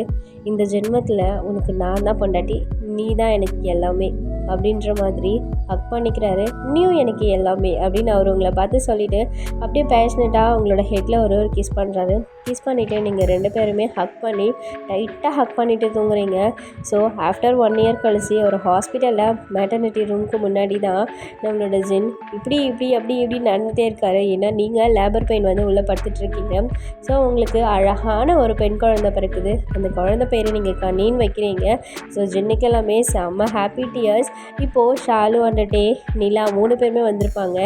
இந்த ஜென்மத்தில் உனக்கு நான் தான் பொண்டாட்டி, நீ தான் எனக்கு எல்லாமே அப்படின்ற மாதிரி ஹக் பண்ணிக்கிறாரு. நீயும் எனக்கு எல்லாமே அப்படின்னு அவர் உங்களை பார்த்து சொல்லிவிட்டு அப்படியே பேஷனட்டாக உங்களோட ஹெட்டில் ஒரு கிஸ் பண்ணுறாரு. கிஸ் பண்ணிவிட்டு நீங்கள் 2 பேருமே ஹக் பண்ணி டைட்டாக ஹக் பண்ணிவிட்டு தூங்குறீங்க. ஸோ ஆஃப்டர் 1 இயர் கழிச்சு ஒரு ஹாஸ்பிட்டலில் மேட்டர்னிட்டி ரூமுக்கு முன்னாடி தான் நம்மளோட ஜென் இப்படி அப்படி நடந்துகிட்டே இருக்காரு. ஏன்னா நீங்கள் லேபர் பெயின் வந்து உள்ளே படுத்துட்ருக்கீங்க. ஸோ உங்களுக்கு அழகான ஒரு பெண் குழந்தை பிறக்குது. அந்த குழந்தை பேரை நீங்கள் கண்ணின்னு வைக்கிறீங்க. ஸோ ஜென்னுக்கு எல்லாமே செம்ம ஹாப்பி டியர்ஸ். இப்போது ஷாலு அண்ட் டே நிலா 3 பேருமே வந்திருப்பாங்க.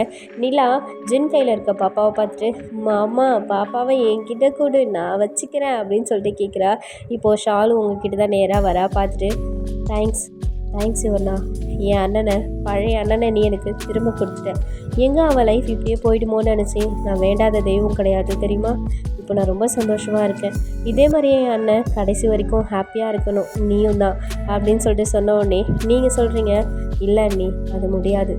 நிலா ஜென் கையில் இருக்க பாப்பாவை பார்த்துட்டு மாமா பாப்பாவை என்கிட்ட கொடு நான் வச்சுக்கிறேன் அப்படின்னு சொல்லிட்டு கேட்குறா. இப்போது ஷாலு உங்ககிட்ட தான் நேராக வரா. பார்த்துட்டு தேங்க்ஸ் இவண்ணா, என் அண்ணனை பழைய அண்ணனை நீ எனக்கு திரும்ப கொடுத்துட்டேன். எங்கே அவன் லைஃப் இப்படியே போயிடுமோன்னு நினச்சேன். நான் வேண்டாத தெய்வம் கிடையாது தெரியுமா. இப்போ நான் ரொம்ப சந்தோஷமாக இருக்கேன். இதே மாதிரியே என் அண்ணன் கடைசி வரைக்கும் ஹாப்பியாக இருக்கணும், நீயும் தான் அப்படின்னு சொல்லிட்டு சொன்ன உடனே நீங்கள் சொல்கிறீங்க இல்லை நீ அது முடியாது,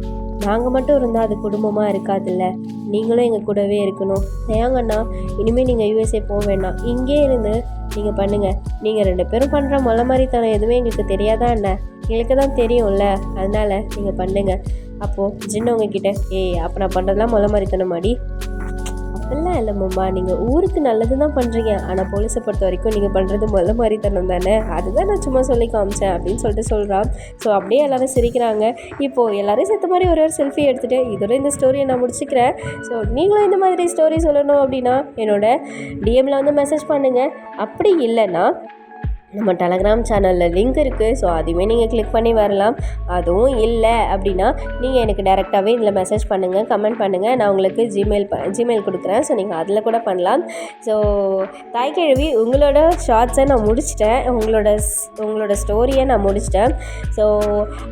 நாங்கள் மட்டும் இருந்தால் அது குடும்பமாக இருக்காதுல்ல, நீங்களும் எங்கள் கூடவே இருக்கணும். ஏங்கண்ணா இனிமேல் நீங்கள் யூஎஸ்ஏ போக வேண்டாம், இங்கே இருந்து நீங்கள் பண்ணுங்கள். நீங்கள் 2 பேரும் பண்ணுற மலை மாதிரி தானே எதுவுமே எங்களுக்கு தெரியாதா என்ன, எங்களுக்கு தான் தெரியும்ல, அதனால் நீங்கள் பண்ணுங்கள். அப்போது ஜின்னவங்க கிட்ட அப்போ நான் பண்ணுறதுலாம் மொளை மாதிரி தானே அப்படிலாம் இல்லை மாமா, நீங்கள் ஊருக்கு நல்லது தான் பண்ணுறீங்க, ஆனால் போலீஸை பொறுத்த வரைக்கும் நீங்கள் பண்ணுறது மொதல் மாதிரி தரணும் தானே, அதுதான் நான் சும்மா சொல்லி காமிச்சேன் அப்படின்னு சொல்லிட்டு சொல்கிறான். ஸோ அப்படியே எல்லோரும் சிரிக்கிறாங்க. இப்போது எல்லோரும் செத்த மாதிரி ஒரு செல்ஃபி எடுத்துகிட்டு இதோட இந்த ஸ்டோரியை நான் முடிச்சுக்கிறேன். ஸோ நீங்களும் இந்த மாதிரி ஸ்டோரி சொல்லணும் அப்படின்னா என்னோடய டிஎம்மில் வந்து மெசேஜ் பண்ணுங்கள். அப்படி இல்லைன்னா நம்ம டெலகிராம் சேனலில் லிங்க் இருக்குது, ஸோ அதையுமே நீங்கள் கிளிக் பண்ணி வரலாம். அதுவும் இல்லை அப்படின்னா நீங்கள் எனக்கு டேரெக்டாகவே இதில் மெசேஜ் பண்ணுங்கள், கமெண்ட் பண்ணுங்கள். நான் உங்களுக்கு ஜிமெயில் கொடுக்குறேன், ஸோ நீங்கள் அதில் கூட பண்ணலாம். ஸோ தாய்க்கிழவி உங்களோட ஷார்ட்ஸை நான் முடிச்சிட்டேன், உங்களோட ஸ்டோரியை நான் முடிச்சிட்டேன். ஸோ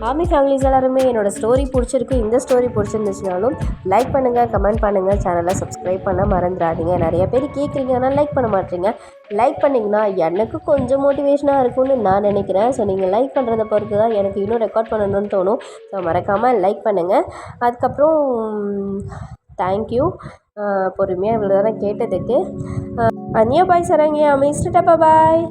ஆர்மி ஃபேமிலிஸ் எல்லாருமே என்னோடய ஸ்டோரி பிடிச்சிருக்கு, இந்த ஸ்டோரி பிடிச்சிருந்துச்சுனாலும் லைக் பண்ணுங்கள், கமெண்ட் பண்ணுங்கள், சேனலை சப்ஸ்கிரைப் பண்ண மறந்துடாதீங்க. நிறைய பேர் கேட்குறீங்க ஆனால் லைக் பண்ண மாட்டீங்க. லைக் பண்ணிங்கன்னா எனக்கு கொஞ்சம் மோட்டிவேஷனாக இருக்கும்னு நான் நினைக்கிறேன். ஸோ நீங்கள் லைக் பண்ணுறதை பொறுத்து தான் எனக்கு இன்னும் ரெக்கார்ட் பண்ணணும்னு தோணும். ஸோ மறக்காமல் லைக் பண்ணுங்கள். அதுக்கப்புறம் தேங்க்யூ பொறுமையாக இவ்வளோ நேரம் கேட்டதுக்கு. அன்யா பாய் சரண்யா மிஸ்டர் பாய்.